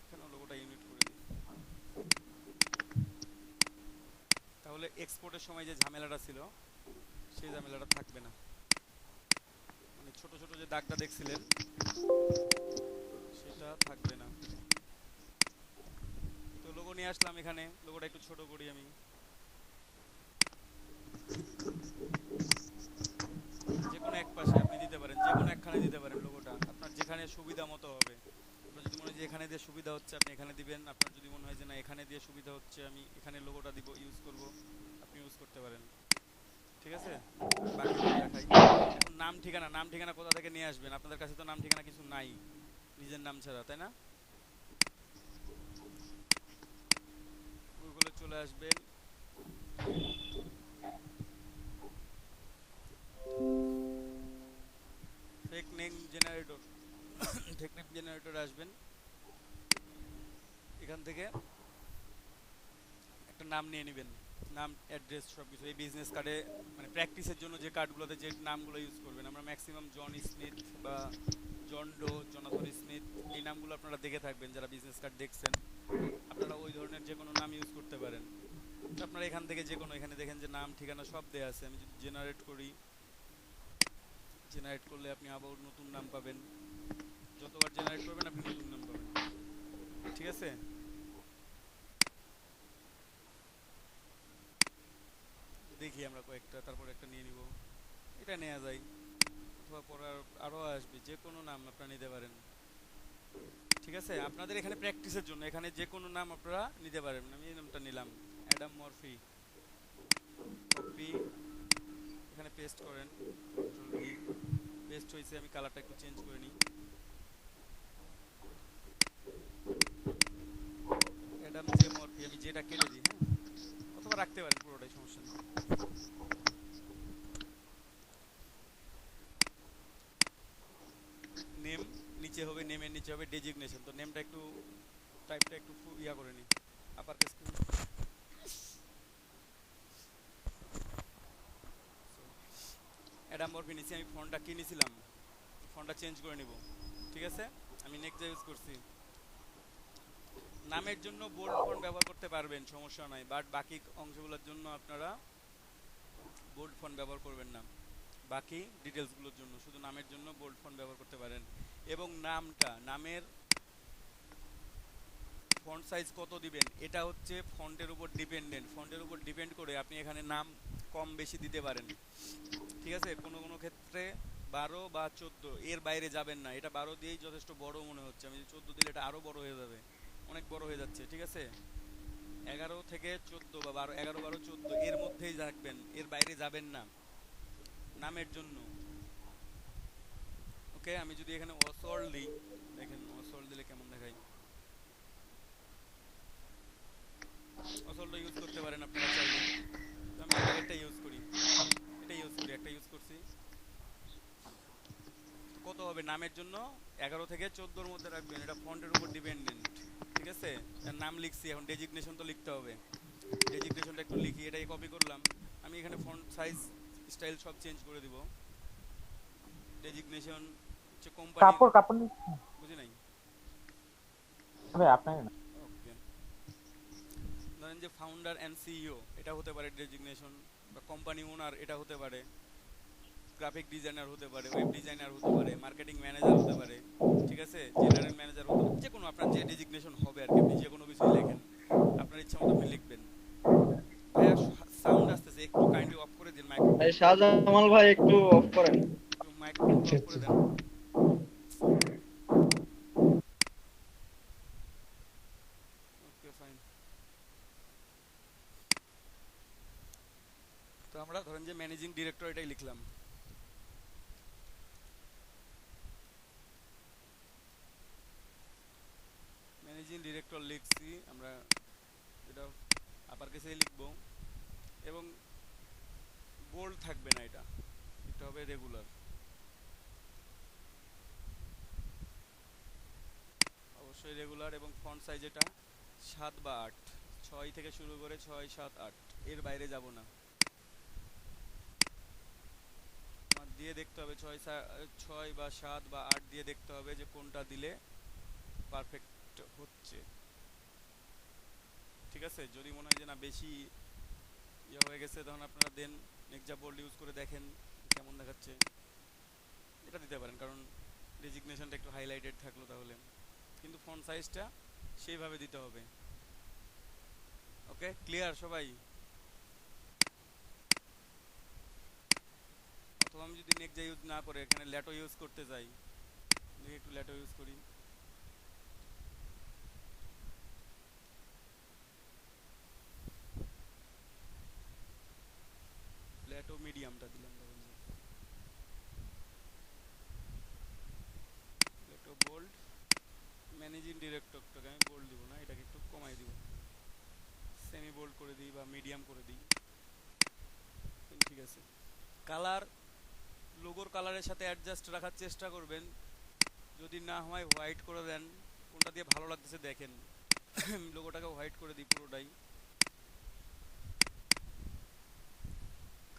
কেন লোগোটা ইউনিট করে দিই, তাহলে এক্সপোর্টের সময় যে ঝামেলাটা ছিল সেই ঝামেলাটা থাকবে না। মানে ছোট ছোট যে দাগটা দেখছিলেন সেটা থাকবে না। তো লোগো নিয়ে আসলাম এখানে, লোগোটা একটু ছোট করি আমি। যে কোনো এক পাশে আপনি দিতে পারেন, যে কোনো একখানে দিতে পারেন লোগোটা, আপনার যেখানে সুবিধা মতো হবে। আপনার যদি মনে হয় যে এখানে দিয়ে সুবিধা হচ্ছে আপনি এখানে দিবেন, আপনার যদি মনে হয় যে না এখানে দিয়ে সুবিধা হচ্ছে আমি এখানে লোগোটা দিব, ইউজ করব, আপনি ইউজ করতে পারেন। ঠিক আছে, বাকি দেখাই। এখন নাম ঠিকানা, নাম ঠিকানা কোথা থেকে নিয়ে আসবেন? আপনাদের কাছে তো নাম ঠিকানা কিছু নাই নিজের নাম ছাড়া, তাই না? গুগলে চলে আসবেন, fake name generator, fake name জেনারেটরে আসবেন। এখান থেকে একটা নাম নিয়ে নেবেন, নাম, অ্যাড্রেস, সব কিছু। এই বিজনেস কার্ডে মানে প্র্যাকটিসের জন্য যে কার্ডগুলোতে যে নামগুলো ইউজ করবেন, আমরা ম্যাক্সিমাম জন স্মিথ বা জন ডো, জনাথন স্মিথ, এই নামগুলো আপনারা দেখে থাকবেন যারা বিজনেস কার্ড দেখছেন। আপনারা ওই ধরনের যে কোনো নাম ইউজ করতে পারেন। তো আপনারা এখান থেকে যে কোনো, এখানে দেখেন যে নাম ঠিকানা সব দেওয়া আছে। আমি যদি জেনারেট করি, জেনারেট করলে আপনি আবার নতুন নাম পাবেন। যতবার জেনারেট করবেন আপনি নতুন নাম পাবেন। ঠিক আছে, দেখি আমরা কয়েকটা, তারপর একটা নিয়ে নিব। এটা নেওয়া যায়, অথবা পরে আরও আসবে, যে কোনো নাম আপনারা নিতে পারেন। ঠিক আছে, আপনাদের এখানে প্র্যাকটিসের জন্য এখানে যে কোনো নাম আপনারা নিতে পারেন। আমি এই নামটা নিলাম, অ্যাডাম মরফি। কপি, এখানে পেস্ট করেন, কন্ট্রোল ভি, পেস্ট হয়েছে। আমি কালারটা একটু চেঞ্জ করে নিই, অ্যাডাম জে মরফি। আমি যেটা কেটে দিই, হ্যাঁ, অথবা রাখতে পারেন পুরোটাই, সমস্যা নেই। নেম নিচে হবে, নেমের নিচে হবে ডেজিগনেশন। তো নেমটা একটু, টাইপটা একটু ইয়া করে নিই, আপার কেস করে। অ্যাডাম মরফি নিচে। আমি ফন্টটা কি নিয়েছিলাম, ফন্টটা চেঞ্জ করে নিব। ঠিক আছে, আমি নেক্সট ইউজ করছি। নামের জন্য বোল্ড ফন্ট ব্যবহার করতে পারবেন, সমস্যা নাই, বাট বাকি অংশগুলোর জন্য আপনারা বোল্ড ফন্ট ব্যবহার করবেন না। বাকি ডিটেলসগুলোর জন্য, শুধু নামের জন্য বোল্ড ফন্ট ব্যবহার করতে পারেন। এবং নামটা, নামের ফন্ট সাইজ কত দিবেন এটা হচ্ছে ফন্টের উপর ডিপেন্ডেন্ট। ফন্টের উপর ডিপেন্ড করে আপনি এখানে নাম কম বেশি দিতে পারেন। ঠিক আছে, কোনো কোনো ক্ষেত্রে 12 বা 14, এর বাইরে যাবেন না। এটা 12 দিয়েই যথেষ্ট বড় মনে হচ্ছে, আমি 14 দিলে এটা আরও বড় হয়ে যাবে, অনেক বড় হয়ে যাচ্ছে। ঠিক আছে, 11 থেকে 14 বা 12, 11, 12, 14 এর মধ্যেই রাখবেন, এর বাইরে যাবেন না নামের জন্য। ওকে, আমি যদি এখানে অসল দিই, দেখেন অসল দিলে কেমন দেখায়। অসলটা ইউজ করতে পারেন আপনারা চাইলে। তো আমি এটা ইউজ করি, একটা ইউজ করছি। কত হবে নামের জন্য? 11 থেকে 14-র মধ্যে রাখবেন, এটা ফন্টের উপর ডিপেন্ডেন্ট। ঠিক আছে, এর নাম লিখছি, এখন ডেজিগনেশন তো লিখতে হবে। ডেজিগনেশনটা একটু লিখি, এটাই কপি করলাম। আমি এখানে ফন্ট সাইজ, স্টাইল সব চেঞ্জ করে দিব। ডেজিগনেশন হচ্ছে কোম্পানি, কাপড় কাপড় বুঝি নাই ভাই আপনাকে না। ওকে, ধরেন যে ফাউন্ডার অ্যান্ড সিইও, এটা হতে পারে ডেজিগনেশন, বা কোম্পানি ওনার, এটা হতে পারে। গ্রাফিক ডিজাইনার হতে পারে, ওয়েব ডিজাইনার হতে পারে, মার্কেটিং ম্যানেজার হতে পারে। ঠিক আছে, জেনারেল ম্যানেজার হতে পারে, যে কোনো আপনার যে ডেজিগনেশন হবে আর কি, আপনি যে কোনো কিছুই লেখেন, আপনার ইচ্ছা মতো আপনি লিখবেন। ভাইয়া সাউন্ড আসতেছে, একটু কাইন্ডলি অফ করে দিন মাইক্রোফোন, এই শাহজামাল ভাই একটু অফ করেন। একটু মাইক্রোফোন আচ্ছা অফ করে আচ্ছা। দেন। Okay fine. তো আমরা ধরেন যে ম্যানেজিং ডিরেক্টর এটাই লিখলাম। ম্যানেজিং ডিরেক্টর লিখছি আমরা, এটা আপার কেসেই লিখবো। এবং বোল্ড থাকবে না, এটা হবে রেগুলার। অবশ্যই রেগুলার, এবং ফন্ট সাইজ এটা 7 বা 8, 6 থেকে শুরু করে 6, 7, 8, এর বাইরে যাব না। আমার দিয়ে দেখতে হবে 6 বা 7 বা 8 দিয়ে দেখতে হবে যে কোনটা দিলে পারফেক্ট হচ্ছে। ঠিক আছে, যদি মনে হয় যে না বেশি ইয়ে হয়ে গেছে, তখন আপনারা দেন নেক্সট বোল্ড ইউজ করে দেখেন কেমন দেখাচ্ছে, এটা দিতে পারেন, কারণ ডেজিগনেশনটা একটু হাইলাইটেড থাকলো তাহলে। কিন্তু ফন্ট সাইজটা সেইভাবে দিতে হবে। ওকে, ক্লিয়ার সবাই? অথবা আমি যদি নেক্সট ইউজ না করে এখানে ল্যাটো ইউজ করতে যাই, দেখি একটু ল্যাটো ইউজ করি। ল্যাটো মিডিয়ামটা দিলাম, ধরুন ল্যাটো বোল্ড, ম্যানেজিং ডিরেক্টরটাকে আমি বোল্ড দিব না, এটাকে একটু কমাই দিব, সেমি বোল্ড করে দিই বা মিডিয়াম করে দিই। ঠিক আছে, কালার লোগোর কালারের সাথে অ্যাডজাস্ট রাখার চেষ্টা করবেন, যদি না হয় হোয়াইট করে দেন, কোনটা দিয়ে ভালো লাগতেছে দেখেন। লোগোটাকে হোয়াইট করে দিই পুরোটাই,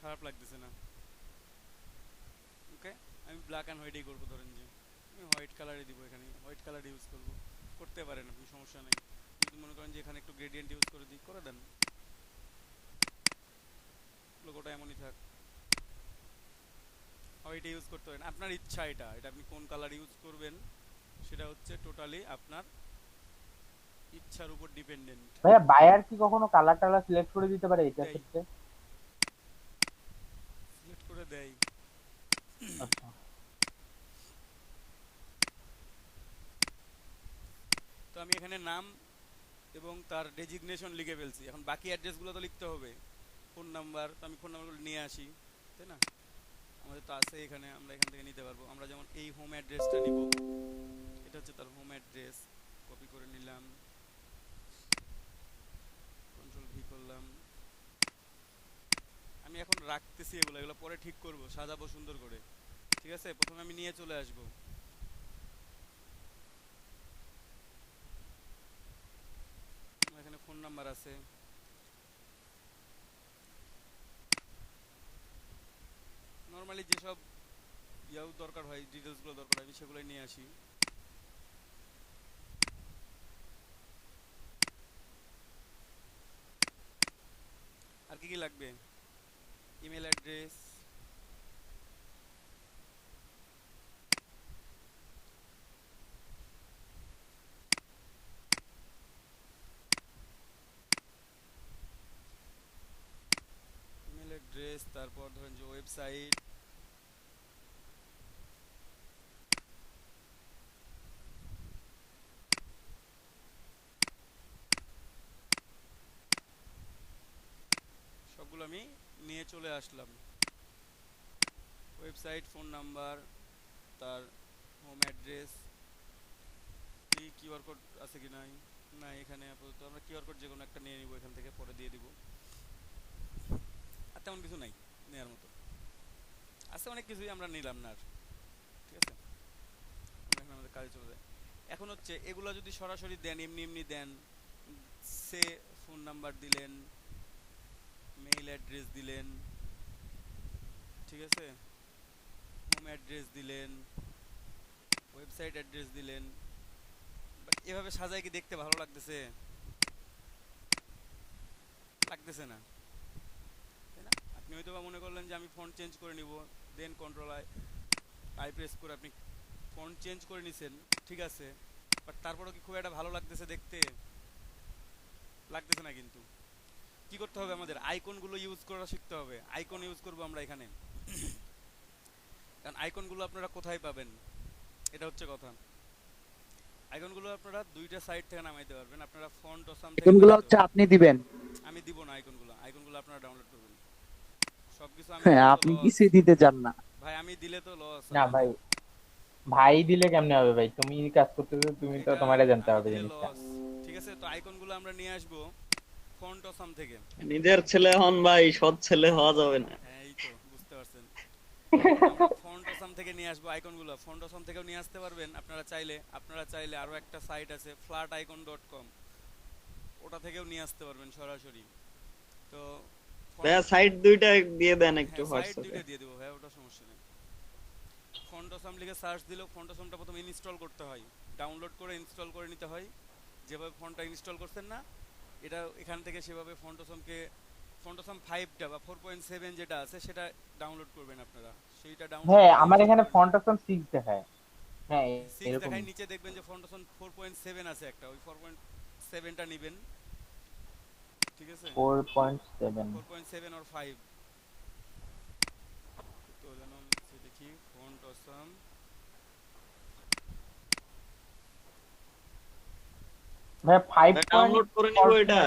খারাপ লাগতেছে না। ওকে, আমি ব্ল্যাক অ্যান্ড হোয়াইটই করবো, ধরেন যে আমি হোয়াইট কালারই দিব, এখানে হোয়াইট কালার ইউজ করব, করতে পারেন আপনি, সমস্যা নেই। যদি মনে করেন যে এখানে একটু গ্রেডিয়েন্ট ইউজ করে দিই, করে দেন, লোগোটা এমনই থাক। হোয়াইট ইউজ করতে পারেন, আপনার ইচ্ছা, এটা আপনি কোন কালার ইউজ করবেন সেটা হচ্ছে টোটালি আপনার ইচ্ছার উপর ডিপেন্ডেন্ট। ভাইয়া বায়ার কি কখনো কালার টালার সিলেক্ট করে দিতে পারে এটা ক্ষেত্রে? সিলেক্ট করে দেয়। আচ্ছা, তো আমি এখানে নাম এবং তার ডেজিগনেশন লিখে ফেলছি, এখন বাকি অ্যাড্রেসগুলো তো লিখতে হবে। ফোন নাম্বার, তো আমি ফোন নাম্বারগুলো নিয়ে আসি, তাই না? আমাদের তো আছে এখানে, আমরা এখান থেকে নিতে পারবো। আমরা যেমন এই হোম অ্যাড্রেসটা নিব, এটা হচ্ছে তার হোম অ্যাড্রেস, কপি করে নিলাম, কন্ট্রোল ভি করলাম। আমি এখন রাখতেছি এগুলো পরে ঠিক করব, সাজাবো সুন্দর করে। ঠিক আছে, প্রথমে আমি নিয়ে চলে আসবো। এখানে ফোন নাম্বার আছে, নর্মালি যেসব ইয়াও দরকার হয়, ডিটেলসগুলো দরকার হয়, আমি সেগুলোই নিয়ে আসি। আর কি কি লাগবে? ইমেল অ্যাড্রেস, তারপর ধরেন যে ওয়েবসাইট, সবগুলো আমি নিয়ে চলে আসলাম। ওয়েবসাইট, ফোন নাম্বার, তার হোম অ্যাড্রেস, এই কিউআর কোড আছে কি নাই, না এখানে আপাতত আমরা কিউআর কোড যে কোনো একটা নিয়ে নিব, এখান থেকে পরে দিয়ে দিব। আর তেমন কিছু নাই নেওয়ার মতো, আছে অনেক কিছুই আমরা নিলাম না আর। ঠিক আছে, আমরা আমাদের কাজে চলে যায়। এখন হচ্ছে এগুলো যদি সরাসরি দেন, এমনি এমনি দেন, সে ফোন নাম্বার দিলেন, মেইল অ্যাড্রেস দিলেন, ঠিক আছে, হোম অ্যাড্রেস দিলেন, ওয়েবসাইট অ্যাড্রেস দিলেন, এভাবে সাজায় কি দেখতে ভালো লাগতেছে? লাগতেছে না, তাই না? আপনি হয়তো বা মনে করলেন যে আমি ফন্ট চেঞ্জ করে নিব, দেন কন্ট্রোল আই প্রেস করে আপনি ফন্ট চেঞ্জ করে নিছেন, ঠিক আছে, বাট তারপরেও কি খুব একটা ভালো লাগতেছে দেখতে? লাগতেছে না। কিন্তু কি করতে হবে, আমাদের আইকনগুলো ইউজ করা শিখতে হবে। আইকন ইউজ করব আমরা এখানে, কারণ আইকনগুলো আপনারা কোথায় পাবেন, এটা হচ্ছে কথা। আইকনগুলো আপনারা দুইটা সাইড থেকে নামাইতে পারবেন, আপনারা ফন্ট অসাম থেকে কোনগুলো হচ্ছে আপনি দিবেন? আমি দিব না আইকনগুলো আপনারা ডাউনলোড করবেন। সবকিছু আমি হ্যাঁ, আপনি কিছুই দিতে চান না ভাই, আমি দিলে তো লস। না ভাই, ভাই দিলে কেমনে হবে ভাই? তুমি কাজ করতেছো, তুমি তো তোমারে জানতে হবে জিনিসটা। ঠিক আছে, তো আইকনগুলো আমরা নিয়ে আসবো ফন্ট অসাম থেকে। নিজের ছেলে হন ভাই, সৎ ছেলে হওয়া যাবে না। হ্যাঁ, এই তো বুঝতে পারছেন। আমরা ফন্ট অসাম ফন্ডোসাম থেকে নিয়ে আসবো আইকনগুলো, ফন্ডোসাম থেকেও নিয়ে আসতে পারবেন আপনারা চাইলে আরও একটা সাইট আছে flaticon.com, ওটা থেকেও নিয়ে আসতে পারবেন সরাসরি। তো ভাইয়া সাইট দুইটা দিয়ে দেন একটু হ্যাঁ সাইট হোয়াটসঅ্যাপে। দুইটা দিয়ে দেবো ভাই, ওটা সমস্যা নেই। ফন্ডোসাম লিখে সার্চ দিলেও ফন্ডোসামটা প্রথমে ইনস্টল করতে হয়, ডাউনলোড করে ইনস্টল করে নিতে হয়। যেভাবে ফন্টটা ইনস্টল করছেন না, এটা এখান থেকে সেভাবে ফন্ডোসাম 5টা বা 4.7 যেটা আছে সেটা ডাউনলোড করবেন আপনারা, সেইটা ডাউনলোড হ্যাঁ করে আমার install এখানে করে নেবেন। ফন্টাসন 6 দেখায়। হ্যাঁ 6 এরকম। দেখায়, নিচে দেখবেন যে ফন্ডোসাম 4.7 আছে একটা, ওই 4.7টা নেবেন, ঠিক আছে? 4.7 4.7 or 5 তো যেন দেখি ফন্ডোসাম। ভাই 5 ডাউনলোড করে নিব এটা।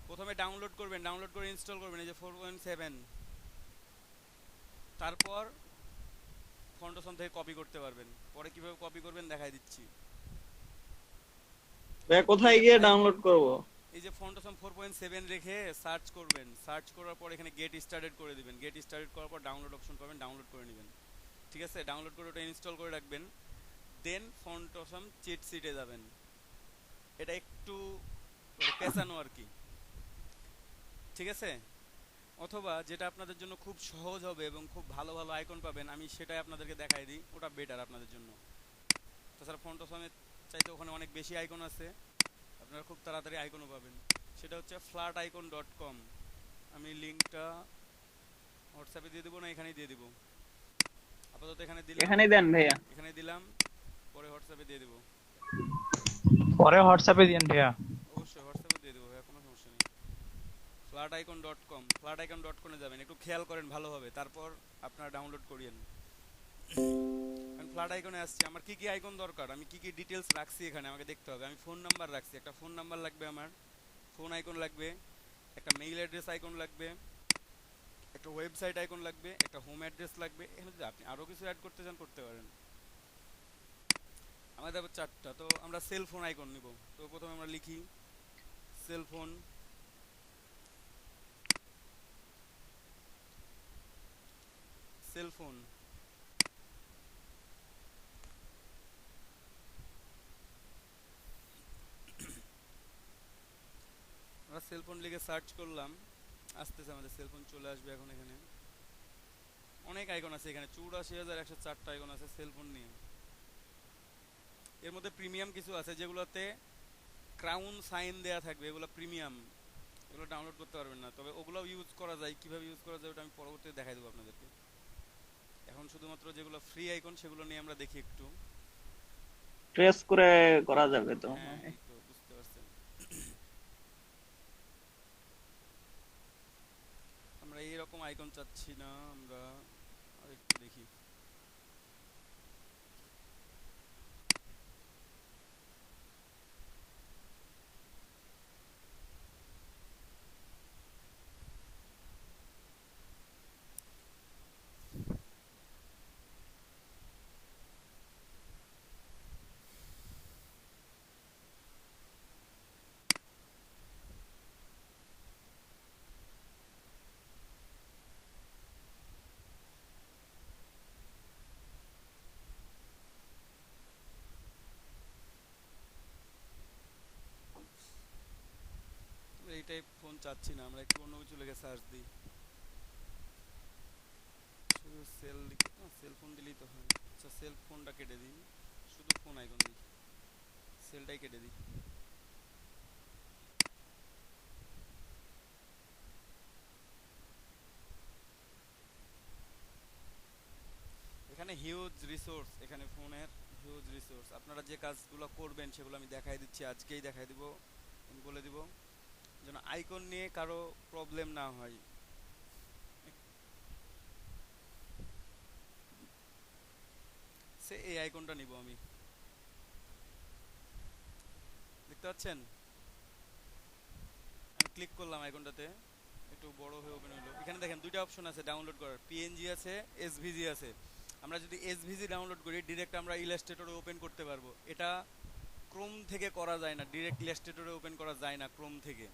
প্রথমে ডাউনলোড করবেন, ডাউনলোড করে ইনস্টল করবেন এই যে 4.7, তারপর ফন্ডোসাম থেকে কপি করতে পারবেন। পরে কিভাবে কপি করবেন দেখাই দিচ্ছি। ভাইয়া কোথায় গিয়ে ডাউনলোড করব? এই যে ফন্ডোসাম 4.7 রেখে সার্চ করবেন, সার্চ করার পর এখানে গেট স্টার্টেড করে দিবেন, গেট স্টার্টেড করার পর ডাউনলোড অপশন পাবেন, ডাউনলোড করে নেবেন, ঠিক আছে? ডাউনলোড করে ওটা ইনস্টল করে রাখবেন, দেন ফন্ডোসাম চিট সিটে যাবেন। এটা একটু পেছানো আর কি, ঠিক আছে? অথবা যেটা আপনাদের জন্য খুব সহজ হবে এবং খুব ভালো ভালো আইকন পাবেন, আমি সেটাই আপনাদেরকে দেখাই দিই, ওটা বেটার আপনাদের জন্য। তাছাড়া ফন্টোসামের চাইতে ওখানে অনেক বেশি আইকন আছে, আপনারা খুব তাড়াতাড়ি আইকনও পাবেন। সেটা হচ্ছে flaticon.com। আমি লিঙ্কটা হোয়াটসঅ্যাপে দিয়ে দেবো না এখানেই দিয়ে দিব? আপাতত এখানে দিলাম, এখানেই দেন ভাইয়া। এখানে দিলাম, পরে হোয়াটসঅ্যাপে দিয়ে দেবো। পরে হোয়াটসঅ্যাপে দিন ভাইয়া। অবশ্যই হোয়াটসঅ্যাপে দিয়ে দেবো ভাইয়া, কোনো সমস্যা নেই। flaticon.com, flaticon.com এ যাবেন, একটু খেয়াল করেন ভালোভাবে, তারপর আপনারা ডাউনলোড করিয়েন। আমি ফ্ল্যাট আইকনে আসছি, আমার কি কি আইকন দরকার, আমি কি কি ডিটেলস রাখছি এখানে আমাকে দেখতে হবে। আমি ফোন নাম্বার রাখছি, একটা ফোন নাম্বার লাগবে, আমার ফোন আইকন লাগবে, একটা মেইল অ্যাড্রেস আইকন লাগবে, একটা ওয়েবসাইট আইকন লাগবে, একটা হোম অ্যাড্রেস লাগবে। এখানে যদি আপনি আরও কিছু অ্যাড করতে চান করতে পারেন। আমাদের আবার 4টা, তো আমরা সেল ফোন আইকন নিব। তো প্রথমে আমরা লিখি সেল ফোন, সেল ফোন, আমরা সেল ফোন লিখে সার্চ করলাম, আসতেছে আমাদের সেল ফোন চলে আসবে এখন। এখানে অনেক আইকন আছে, এখানে 84,104টা আইকন আছে সেল ফোন নিয়ে। এর মধ্যে প্রিমিয়াম কিছু আছে যেগুলোতে ক্রাউন সাইন দেয়া থাকবে, এগুলো প্রিমিয়াম, এগুলো ডাউনলোড করতে পারবেন না, তবে ওগুলোও ইউজ করা যায়। কিভাবে ইউজ করা যায় ওটা আমি পরবর্তীতে দেখাই দেবো আপনাদেরকে। এখন শুধুমাত্র যেগুলো ফ্রি আইকন সেগুলো নিয়ে আমরা দেখি একটু। ট্রেস করে করা যাবে তো? হ্যাঁ এই তো বুঝতে পারছেন। আমরা এইরকম আইকন চাচ্ছি না, আমরা আরেকটু দেখি। এই টাইপ ফোন চাচ্ছি না, আমরা একটু অন্য কিছু লিখে সার্চ দিই। শুধু সেল লিখে না, সেল ফোন দিলেই তো হয়। আচ্ছা সেল ফোনটা কেটে দিই, শুধু ফোন আইকন দিই, সেলটাই কেটে দিই। এখানে হিউজ রিসোর্স, এখানে ফোনের হিউজ রিসোর্স। আপনারা যে কাজগুলো করবেন সেগুলো আমি দেখাই দিচ্ছি, আজকেই দেখাই দিব, আমি বলে দিব যেন আইকন নিয়ে কারো প্রবলেম না হয়। সে এই আইকনটা নিব আমি, দেখতে পাচ্ছেন? আমি ক্লিক করলাম আইকনটাতে, একটু বড় হয়ে ওপেন হলো। এখানে দেখেন দুইটা অপশন আছে ডাউনলোড করার, পিএনজি আছে, এসভিজি আছে। আমরা যদি এসভিজি ডাউনলোড করি ডিরেক্ট আমরা ইলাস্ট্রেটরে ওপেন করতে পারবো। এটা ক্রোম থেকে করা যায় না, ডিরেক্ট ইলাস্ট্রেটরে ওপেন করা যায় না ক্রোম থেকে,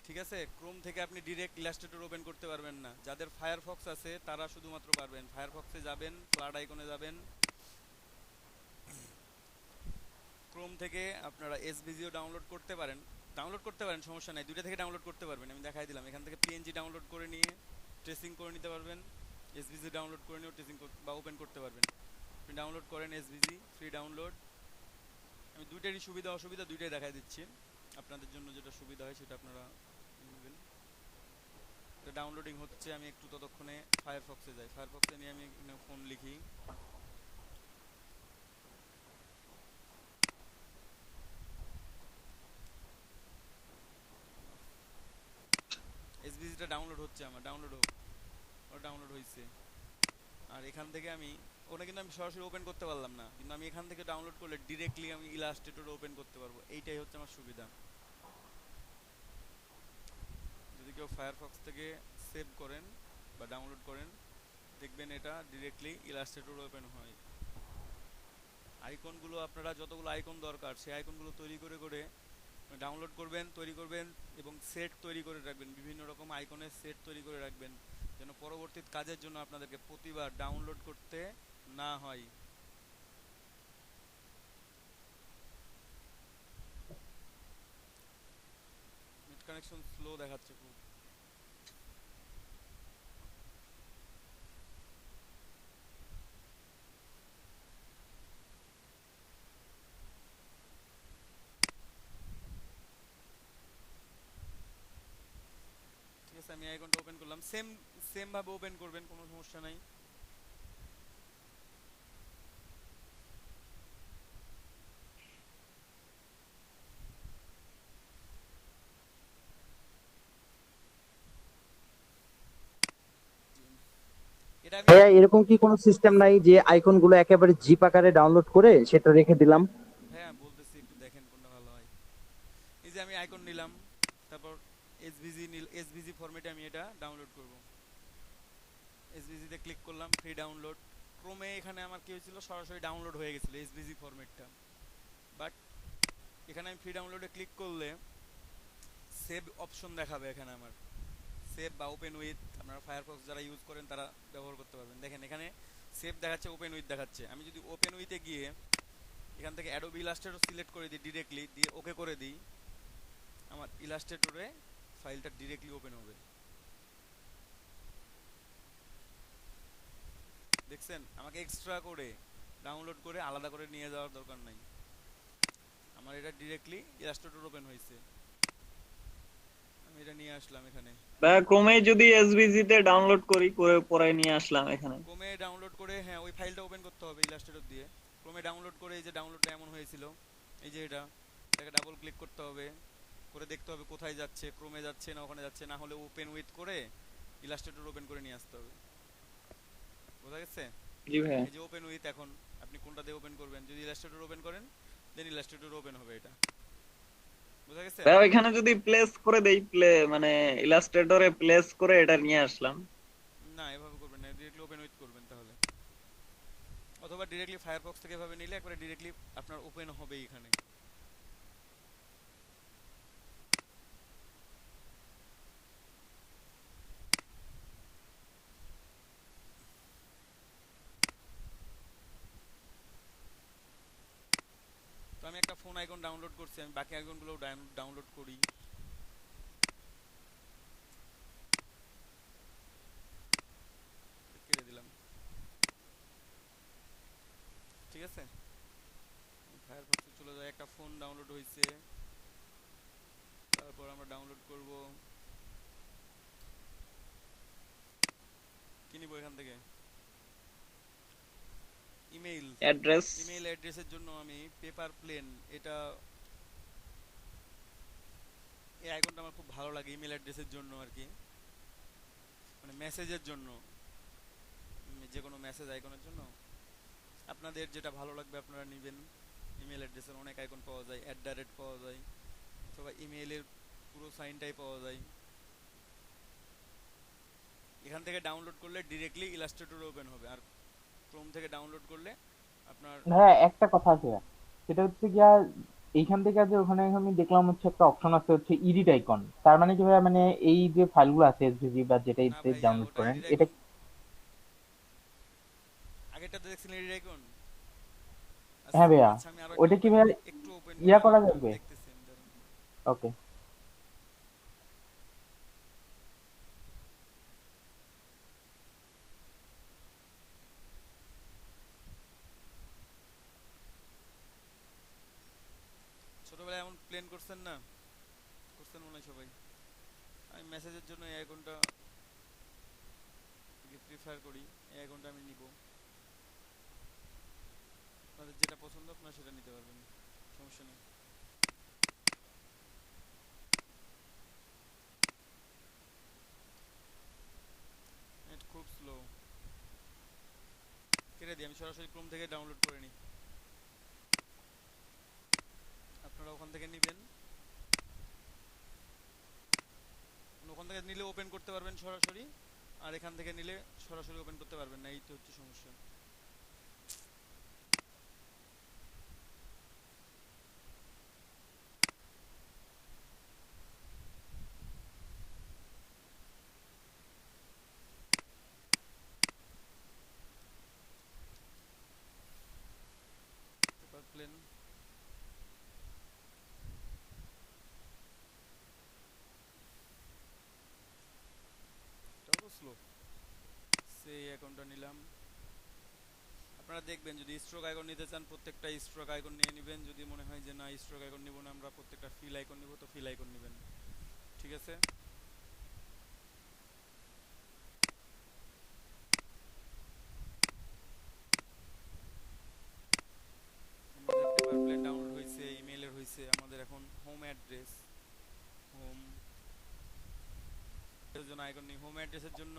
ঠিক ঠিক আছে, ক্রোম থেকে আপনি ডিরেক্ট ইলাস্ট্রেটর ওপেন করতে পারবেন না। যাদের ফায়ারফক্স আছে তারা শুধুমাত্র পারবেন। ফায়ারফক্সে যাবেন, ফ্লাড আইকনে যাবেন, ক্রোম থেকে আপনারা এসভিজিও ডাউনলোড করতে পারেন। সমস্যা নাই, দুইটা থেকে ডাউনলোড করতে পারবেন। আমি দেখাই দিলাম, এখান থেকে পিএনজি ডাউনলোড করে নিয়ে ট্রেসিং করে নিতে পারবেন, এসভিজি ডাউনলোড করে নিয়েও ট্রেসিং বা ওপেন করতে পারবেন। আপনি ডাউনলোড করেন এসভিজি, ফ্রি ডাউনলোড। আমি দুইটারই সুবিধা অসুবিধা দুইটাই দেখাই দিচ্ছি, আপনাদের জন্য যেটা সুবিধা হয় সেটা আপনারা নেবেন। এটা ডাউনলোডিং হচ্ছে, আমি একটু ততক্ষণে ফায়ারফক্সে যাই। ফায়ারফক্সে নিয়ে আমি ফোন লিখি, এসভিজিটা ডাউনলোড হচ্ছে আমার, ডাউনলোড হয়েছে। আর এখান থেকে আমি ওটা কিন্তু আমি সরাসরি ওপেন করতে পারলাম না, কিন্তু আমি এখান থেকে ডাউনলোড করলে ডিরেক্টলি আমি ইলাস্ট্রেটর ওপেন করতে পারবো। এইটাই হচ্ছে আমার সুবিধা। যদি কেউ ফায়ারফক্স থেকে সেভ করেন বা ডাউনলোড করেন, দেখবেন এটা ডিরেক্টলি ইলাস্ট্রেটর ওপেন হয়। আইকনগুলো আপনারা যতগুলো আইকন দরকার সেই আইকনগুলো তৈরি করে ডাউনলোড করবেন, তৈরি করবেন এবং সেট তৈরি করে রাখবেন। বিভিন্ন রকম আইকনের সেট তৈরি করে রাখবেন যেন পরবর্তী কাজের জন্য আপনাদেরকে প্রতিবার ডাউনলোড করতে না হয়। নেট কানেকশন স্লো দেখাচ্ছে খুব। ঠিক আছে, আমি আইকনটা ওপেন করলাম, সেম ভাবে ওপেন করবেন, কোনো সমস্যা নাই। এটা আমি ভাইয়া এরকম কি কোনো সিস্টেম নাই যে আইকন গুলো একেবারে জিপ আকারে ডাউনলোড করে সেটা রেখে দিলাম? হ্যাঁ বলতেছি, একটু দেখেন কোনটা ভালো হয়। এই যে আমি আইকন নিলাম, তারপর এসভিজি ফরম্যাটে আমি এটা ডাউনলোড করব। এসভিজি তে ক্লিক করলাম, ফ্রি ডাউনলোড। ক্রোমে এখানে আমার কি হয়েছিল, সরাসরি ডাউনলোড হয়ে গেছিল এসভিজি ফরম্যাটটা। বাট এখানে আমি ফ্রি ডাউনলোডে ক্লিক করলে সেভ অপশন দেখাবে এখানে আমার, সেভ বা ওপেন উইথ। আপনারা ফায়ারফক্স যারা ইউজ করেন তারা ব্যবহার করতে পারবেন। দেখেন এখানে সেভ দেখাচ্ছে, ওপেন উইথ দেখাচ্ছে। আমি যদি ওপেন উইথে গিয়ে এখান থেকে অ্যাডোবি ইলাস্ট্রেটর সিলেক্ট করে দিই ডিরেক্টলি, দিয়ে ওকে করে দিই, আমার ইলাস্ট্রেটরে ফাইলটা ডিরেক্টলি ওপেন হবে। দেখছেন, আমাকে এক্সট্রা করে ডাউনলোড করে আলাদা করে নিয়ে যাওয়ার দরকার নাই, আমার এটা ডিরেক্টলি ইলাস্ট্রেটর ওপেন হয়েছে। আমি এটা নিয়ে আসলাম এখানে, ভাইয়া ক্রোমে যদি এসভিজি তে ডাউনলোড করি, করে পরে নিয়ে আসলাম এখানে। ক্রোমে ডাউনলোড করে, হ্যাঁ ওই ফাইলটা ওপেন করতে হবে ইলাস্ট্রেটর দিয়ে। ক্রোমে ডাউনলোড করে এই যে ডাউনলোডটা এমন হয়েছিল, এই যে এটাকে ডাবল ক্লিক করতে হবে, করে দেখতে হবে কোথায় যাচ্ছে, ক্রোমে যাচ্ছে না ওখানে যাচ্ছে, না হলে ওপেন উইথ করে ইলাস্ট্রেটর ওপেন করে নিয়ে আসতে হবে। বোঝা গেছে? জি ভাইয়া। এই যে ওপেন উইথ, এখন আপনি কোনটা দিয়ে ওপেন করবেন, যদি ইলাস্ট্রেটর ওপেন করেন দেন ইলাস্ট্রেটর ওপেন হবে এটা। বোঝা গেছে? ভাইয়া এখানে যদি প্লেস করে দেই, মানে ইলাস্ট্রেটরে প্লেস করে এটা নিয়ে আসলাম। না এভাবে করবেন না, ডিরেক্টলি ওপেন উইথ করবেন তাহলে, অথবা ডিরেক্টলি ফায়ারফক্স থেকে এভাবে নিলে একবারে ডিরেক্টলি আপনার ওপেন হবে এখানে। তো আমি একটা ফোন আইকন ডাউনলোড করছি, আমি বাকি আইকনগুলো ডাউনলোড করি। কেটে দিলাম, ঠিক আছে। ফায়ারফক্সে চলে যায়, একটা ফোন ডাউনলোড হয়েছে, তারপর আমরা ডাউনলোড করব, কি নিব এখান থেকে, ইমেইল অ্যাড্রেসের জন্য আমি পেপার প্লেন, এটা এই আইকনটা আমার খুব ভালো লাগে ইমেল অ্যাড্রেসের জন্য আর কি, মানে মেসেজের জন্য, যে কোনো মেসেজ আইকনের জন্য। আপনাদের যেটা ভালো লাগবে আপনারা নেবেন। ইমেল অ্যাড্রেসের অনেক আইকন পাওয়া যায়, @ পাওয়া যায়, অথবা ইমেইলের পুরো সাইনটাই পাওয়া যায়। এখান থেকে ডাউনলোড করলে ডিরেক্টলি ইলাস্ট্রেটর ওপেন হবে, আর ক্রোম থেকে ডাউনলোড করলে আপনার হ্যাঁ একটা কথা আছে, সেটা হচ্ছে গিয়া এইখান থেকে যে ওখানে আমি দেখলাম হচ্ছে একটা অপশন আছে হচ্ছে এডিট আইকন, তার মানে কি ভাই মানে এই যে ফাইলগুলো আছে এসভিজি বা যেটাই না ভাইয়া, ডাউনলোড ওটা করেন এডিট এটা। আইকন। আগেরটাতে দেখছিলেন এডিট আইকন? হ্যাঁ ভাইয়া, আচ্ছা আমি আরো একটা ওইটা কি ওপেন ভাইয়া করি, একটু ওপেন করি, ইয়া আমি করা একটু যাবে? দেখতেছি, আমি দাঁড়ান। ওকে। ছোটবেলায় এমন প্ল্যান করছেন না? করছেন মনে হয় সবাই। আমি মেসেজের জন্য এই আইকনটা প্রিফার করি, এই আইকনটা আমি নিব। আপনাদের যেটা পছন্দ আপনারা সেটা নিতে পারবেন, সমস্যা নেই। নেট খুব স্লো, কেটে দিই, আমি সরাসরি ক্রোম থেকে ডাউনলোড করে নিই, আপনারা ওখান থেকে নেবেন। ওখান থেকে নিলে ওপেন করতে পারবেন সরাসরি, আর এখান থেকে নিলে সরাসরি ওপেন করতে পারবেন না, এই তো হচ্ছে সমস্যা। পেপার প্লেন, এটাও স্লো। সেই অ্যাকাউন্টটা নিলাম। আপনারা দেখবেন যদি স্ট্রোক আইকন নিতে চান প্রত্যেকটা স্ট্রোক আইকন নিয়ে নেবেন, যদি মনে হয় যে না স্ট্রোক আইকন নিব না, আমরা প্রত্যেকটা ফিল আইকন নিব, তো ফিল আইকন নেবেন, ঠিক আছে। আমাদের পেপার প্লেন ডাউনলোড হয়েছে, ইমেইলের হয়েছে, আমাদের এখন হোম অ্যাড্রেস, হোম এর জন্য আইকন নেই, হোম অ্যাড্রেসের জন্য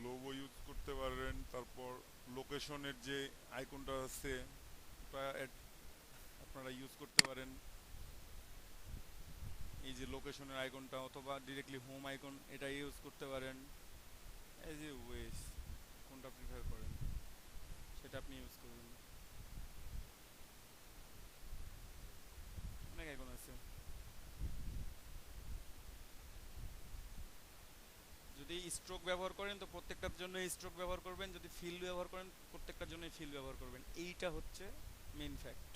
লোগো ইউজ করতে পারেন। তারপর লোকেশনের যে আইকনটা আছে ওটা আপনারা ইউজ করতে পারেন, এই যে লোকেশনের আইকনটা, অথবা ডিরেক্টলি হোম আইকন এটা ইউজ করতে পারেন। এই যে ওয়েস কোনটা প্রিফার করেন সেটা আপনি ইউজ করবেন, অনেক আইকন আছে। যদি স্ট্রোক ব্যবহার করেন তো প্রত্যেকটার জন্য স্ট্রোক ব্যবহার করবেন, যদি ফিল ব্যবহার করেন প্রত্যেকটার জন্যই ফিল ব্যবহার করবেন, এইটা হচ্ছে মেইন ফ্যাক্ট,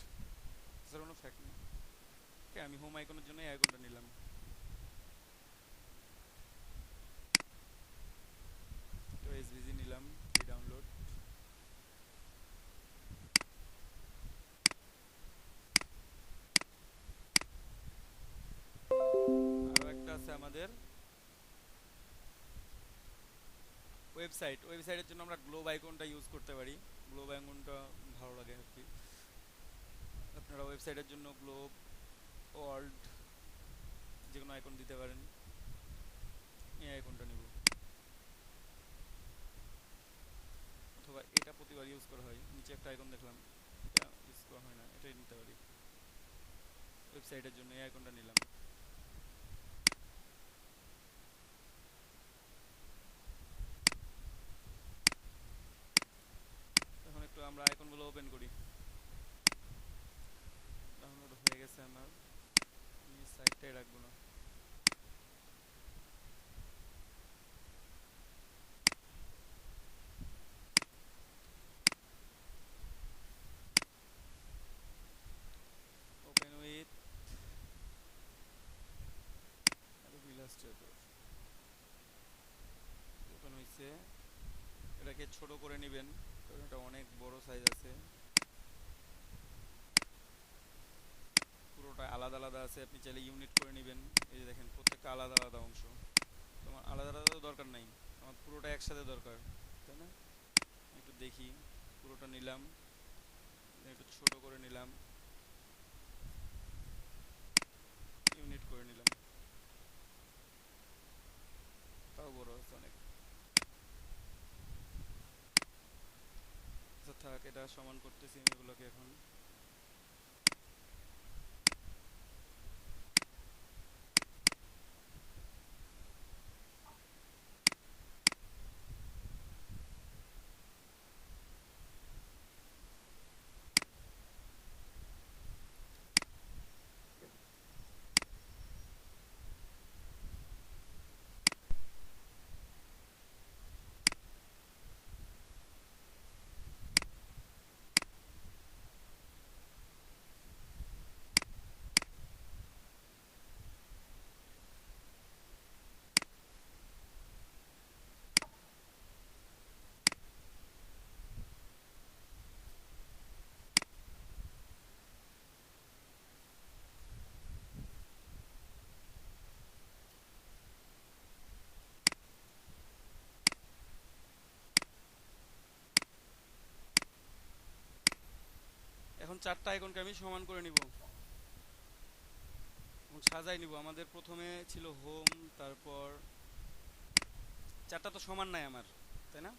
স্যার কোনো ফ্যাক্ট না। ওকে, আমি হোম আইকনের জন্য এই আইকনটা নিলাম, তো এসভিজি নিলাম, ফ্রি ডাউনলোড। আরও একটা আছে আমাদের ওয়েবসাইটের জন্য আমরা গ্লোব আইকনটা ইউজ করতে পারি, গ্লোব আইকনটা ভালো লাগে আর কি। আপনারা ওয়েবসাইটের জন্য গ্লোব, ওয়ার্ল্ড যে কোনো আইকন দিতে পারেন, এই আইকনটা নেব, অথবা এটা প্রতিবার ইউজ করা হয়, নিচে একটা আইকন দেখলাম এটা ইউজ করা হয় না, এটাই নিতে পারি। ওয়েবসাইটের জন্য এই আইকনটা নিলাম। এখন একটু আমরা আইকনগুলো ওপেন করি, ডাউনলোড হয়ে গেছে আমার, আমি সাইটটাই রাখবো না। ওপেন উইথ ইলাস্ট্রেটর, ওপেন হয়েছে। এটাকে ছোট করে নেবেন কারণ এটা অনেক বড় সাইজ আছে, পুরোটা আলাদা আলাদা আছে, আপনি চাইলে ইউনিট করে নেবেন। এই যে দেখেন প্রত্যেকটা আলাদা আলাদা অংশ, তোমার আলাদা আলাদা দরকার নাই, আমার পুরোটা একসাথে দরকার, তাই না। একটু দেখি, পুরোটা নিলাম, একটু ছোট করে নিলাম, ইউনিট করে নিলাম, তাও বড় আছে অনেক। আচ্ছা থাক, এটা সমান করতেছি আমি এগুলোকে এখন। চারটা আইকনকে আমি সমান করে নিব, এখন সাজাই নিব। আমাদের প্রথমে ছিল হোম, তারপর চারটা তো সমান নাই আমার, তাই না?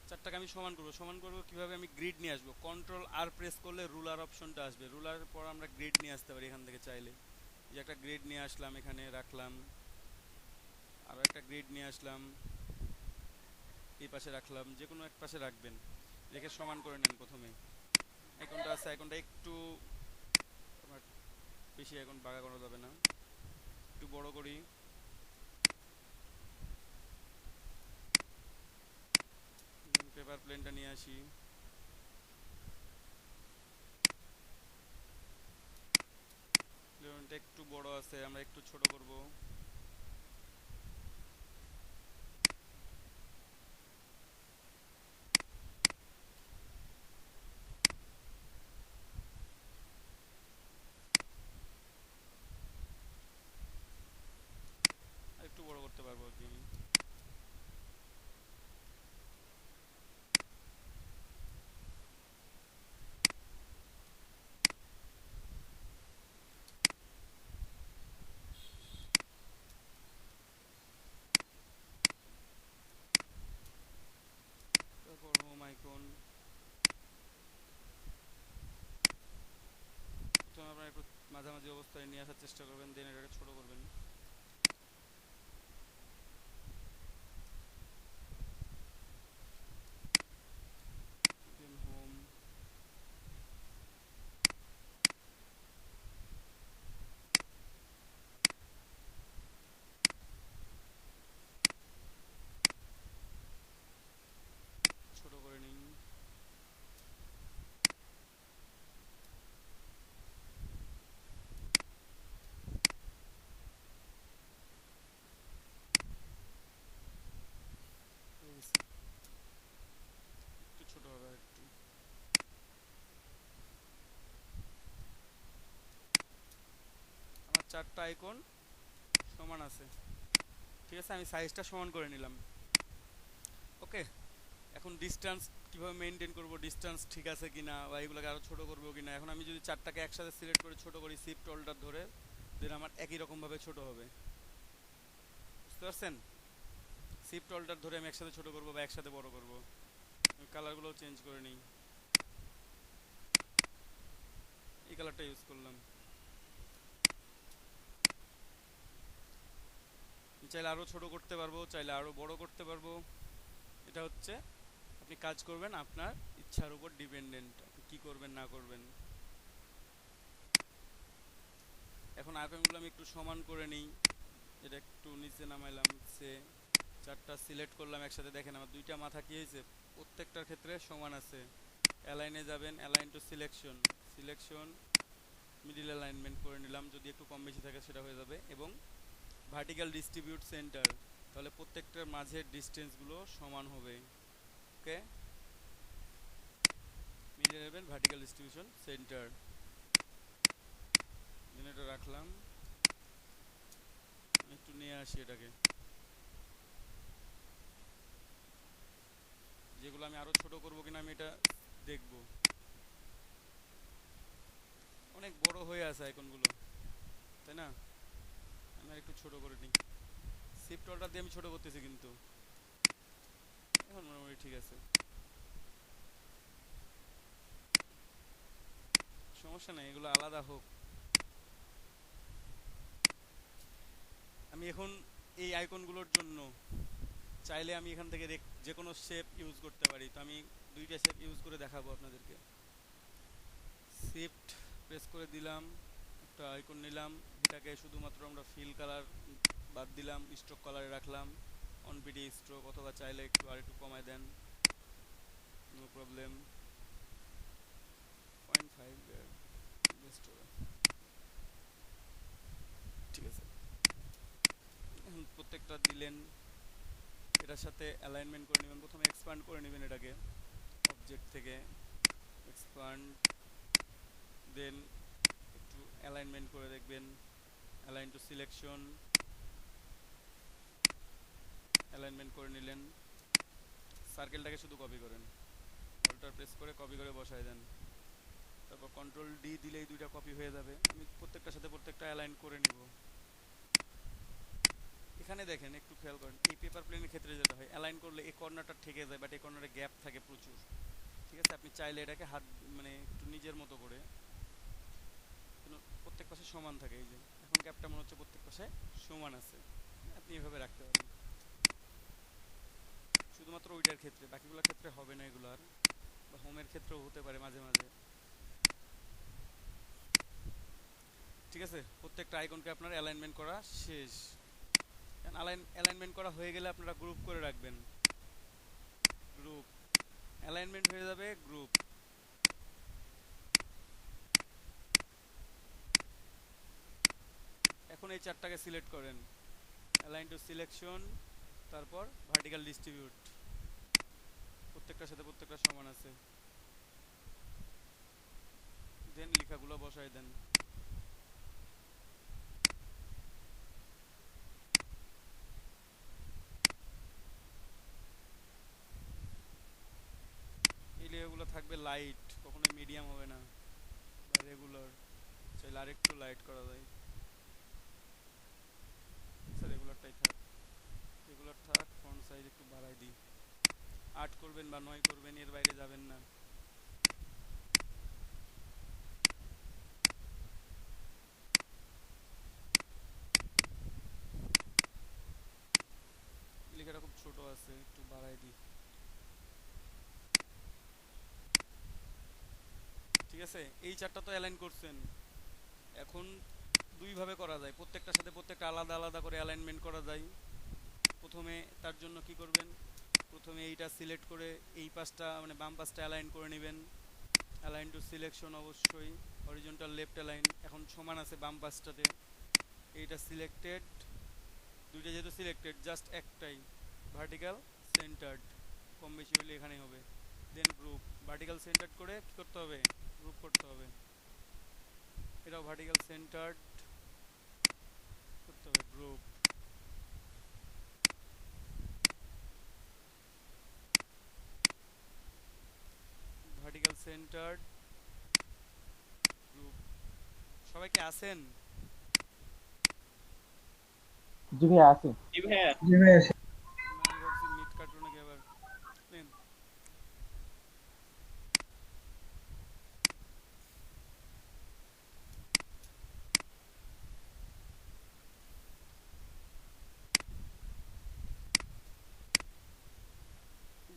চারটাকে আমি সমান করব। সমান করব কিভাবে? আমি গ্রিড নিয়ে আসবো। কন্ট্রোল আর প্রেস করলে রুলার অপশনটা আসবে, রুলারের পর আমরা গ্রিড নিয়ে আসতে পারি এখান থেকে চাইলে। এই যে একটা গ্রিড নিয়ে আসলাম, এখানে রাখলাম, আরও একটা গ্রিড নিয়ে আসলাম, এই পাশে রাখলাম, যে কোনো এক পাশে রাখবেন, রেখে সমান করে নেন। প্রথমে আইকনটা আছে, আইকনটা একটু আমার বেশি আইকন বাঁকা করা যাবে না, একটু বড় করি। পেপার প্লেনটা নিয়ে আসি, প্লেনটা একটু বড় আছে, আমরা একটু ছোট করব। আর একটু বড় করতে পারবো আর কি আমি। তারপর হোম আইকন, প্রথমে আপনারা একটু মাঝামাঝি অবস্থায় নিয়ে আসার চেষ্টা করবেন, দেন এটাকে ছোট করবেন। দেন হোম, ছোট করে নিন। হয়ে গেছে। একটু ছোট হবে আর একটু। আমার চারটা আইকন সমান আছে, ঠিক আছে? আমি সাইজটা সমান করে নিলাম। ওকে, এখন ডিস্টেন্স কিভাবে মেনটেন করব, ডিস্টেন্স ঠিক আছে কিনা, বা এগুলোকে আরও ছোট করবো কিনা। এখন আমি যদি চারটাকে একসাথে সিলেক্ট করে ছোট করি, শিফট অল্টার ধরে, দেন আমার একই রকমভাবে ছোট হবে। বুঝতে পারছেন? শিফট অল্টার ধরে আমি একসাথে ছোট করব বা একসাথে বড় করব। আমি কালারগুলোও চেঞ্জ করে নিই, এই কালারটা ইউজ করলাম। চাইলে আরও ছোট করতে পারবো, চাইলে আরও বড় করতে পারবো। এটা হচ্ছে আপনি কাজ করবেন আপনার ইচ্ছার উপর ডিপেন্ডেন্ট, আপনি কী করবেন না করবেন। এখন আইকনগুলো আমি একটু সমান করে নিই, এটা একটু নিচে নামাইলাম, সে চারটা সিলেক্ট করলাম একসাথে। দেখেন আমার দুইটা মাথা কী হয়েছে, প্রত্যেকটার ক্ষেত্রে সমান আছে। অ্যালাইনে যাবেন, align two selection, selection middle alignment করে নিলাম, যদি একটু কম বেশি থাকে সেটা হয়ে যাবে। এবং ভার্টিক্যাল ডিস্ট্রিবিউট সেন্টার, তাহলে প্রত্যেকটার মাঝের ডিস্টেন্সগুলো সমান হবে। ওকে, মিডিল নেবেন, ভার্টিক্যাল ডিস্ট্রিবিউশন সেন্টার, এটা রাখলাম। একটু নিয়ে আসি এটাকে, যেগুলো আমি আরো ছোট করবো কিনা আমি এটা দেখব। অনেক বড় হয়ে আছে আইকনগুলো, তাই না? আমি একটু ছোট করে নিই, শিফট অল্টার দিয়ে আমি ছোট করতেছি, কিন্তু এখন মোটামুটি ঠিক আছে, সমস্যা নেই, এগুলো আলাদা হোক। আমি এখন এই আইকনগুলোর জন্য চাইলে আমি এখান থেকে যে কোনো শেপ ইউজ করতে পারি। তো আমি দুইটা শেপ ইউজ করে দেখাবো আপনাদেরকে। শিফট প্রেস করে দিলাম, একটা আইকন নিলাম, এটাকে শুধুমাত্র আমরা ফিল কালার বাদ দিলাম, স্ট্রোক কালারে রাখলাম, অন পিডি স্ট্রোক, অথবা চাইলে একটু আর একটু কমায় দেন, নো প্রবলেম, 0.5 বেস্ট হবে, ঠিক আছে। এখন প্রত্যেকটা দিলেন, এটার সাথে অ্যালাইনমেন্ট করে নেবেন। প্রথমে এক্সপ্যান্ড করে নেবেন এটাকে, অবজেক্ট থেকে এক্সপ্যান্ড, দেন একটু অ্যালাইনমেন্ট করে দেখবেন, অ্যালাইন টু সিলেকশন, অ্যালাইনমেন্ট করে নিলেন। সার্কেলটাকে শুধু কপি করেন, অল্টার প্রেস করে কপি করে বসায় দেন। তারপর কন্ট্রোল ডি দিলেই দুইটা কপি হয়ে যাবে। আমি প্রত্যেকটার সাথে প্রত্যেকটা অ্যালাইন করে নিব। এখানে দেখেন একটু খেয়াল করেন, এই পেপার প্লেনের ক্ষেত্রে যেটা হয় অ্যালাইন করলে এই কর্নারটা ঠেকে যায়, বাট এই কর্নারে গ্যাপ থাকে প্রচুর। ঠিক আছে, আপনি চাইলে এটাকে হাত মানে একটু নিজের মতো করে প্রত্যেক পাশে সমান থাকে। এই যে এখন গ্যাপটা মনে হচ্ছে প্রত্যেক পাশে সমান আছে, আপনি এভাবে রাখতে পারেন। শুধুমাত্র ওইটার ক্ষেত্রে, বাকিগুলোর ক্ষেত্রে হবে না এগুলো আর, বা হোমের ক্ষেত্রেও হতে পারে মাঝে মাঝে। ঠিক আছে, প্রত্যেকটা আইকনকে আপনার অ্যালাইনমেন্ট করা শেষ। অ্যালাইনমেন্ট করা হয়ে গেলে আপনারা গ্রুপ করে রাখবেন। গ্রুপ অ্যালাইনমেন্ট হয়ে যাবে, গ্রুপ। এখন এই চারটাকে সিলেক্ট করেন, অ্যালাইন টু সিলেকশন, তারপর ভার্টিক্যাল ডিস্ট্রিবিউট। প্রত্যেকটার সাথে প্রত্যেকটা সমান আছে, দেন লেখাগুলো বসায় দেন। এই লেখাগুলো থাকবে লাইট, কখনোই মিডিয়াম হবে না, বা রেগুলার। চাইলে আরেকটু লাইট করা যায়, স্যার রেগুলারটাই থাক, রেগুলার থাক। ফন্ট সাইজ একটু বাড়াই দিই, 8 করবেন বা 9 করবেন, এর বাইরে যাবেন না। লেখাটা খুব ছোট আছে, একটু বাড়াই দিই। ঠিক আছে, এই চারটা তো অ্যালাইন করছেন। এখন দুইভাবে করা যায়, প্রত্যেকটার সাথে প্রত্যেকটা আলাদা আলাদা করে অ্যালাইনমেন্ট করা যায়। প্রথমে তার জন্য কি করবেন, প্রথমে এইটা সিলেক্ট করে এই পাশটা মানে বাম পাশটা অ্যালাইন করে নেবেন। অ্যালাইন টু সিলেকশন, অবশ্যই হরিজন্টাল লেফট অ্যালাইন, এখন সমান আছে বাম পাশটাতে। এইটা সিলেক্টেড, দুইটা যেহেতু সিলেক্টেড, জাস্ট একটাই ভার্টিক্যাল সেন্টার্ড, কম বেশি হলে এখানেই হবে। দেন গ্রুপ, ভার্টিক্যাল সেন্টার্ড করে কি করতে হবে, গ্রুপ করতে হবে। এটাও ভার্টিক্যাল সেন্টার্ড করতে হবে, গ্রুপ। Vertical centred, group. সবাই কি আছেন? জি ভাইয়া আছে। জি ভাইয়া। জি ভাই এসে আমি ভাবছি মিট কাটলো নাকি আবার। নেন।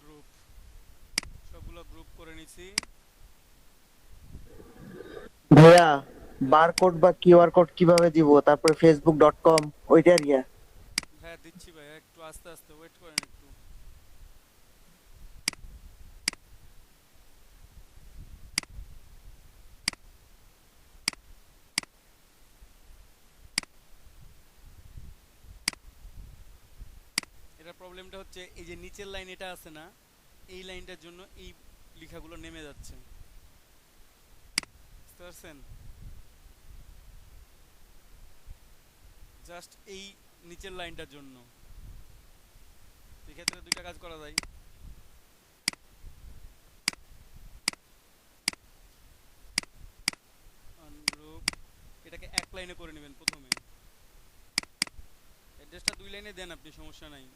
গ্রুপ, সবগুলো গ্রুপ করে নিছি। ভাইয়া বারকোড বা কিউআর কোড কিভাবে দিব, তারপরে facebook.com ওইটার ইয়া। হ্যাঁ দিচ্ছি ভাই, একটু আস্তে আস্তে ওয়েট করেন একটু। এটার প্রবলেমটা হচ্ছে এই যে নিচের লাইন এটা আছে না, এই লাইনটার জন্য এই লেখাগুলো নেমে যাচ্ছে, বুঝতে পারছেন? জাস্ট এই নিচের লাইনটার জন্য। এক্ষেত্রে দুইটা কাজ করা যায়। আনগ্রুপ, এটাকে এক লাইনে করে নেবেন প্রথমে। অ্যাড্রেসটা 2 লাইনে দেন আপনি, সমস্যা নাই।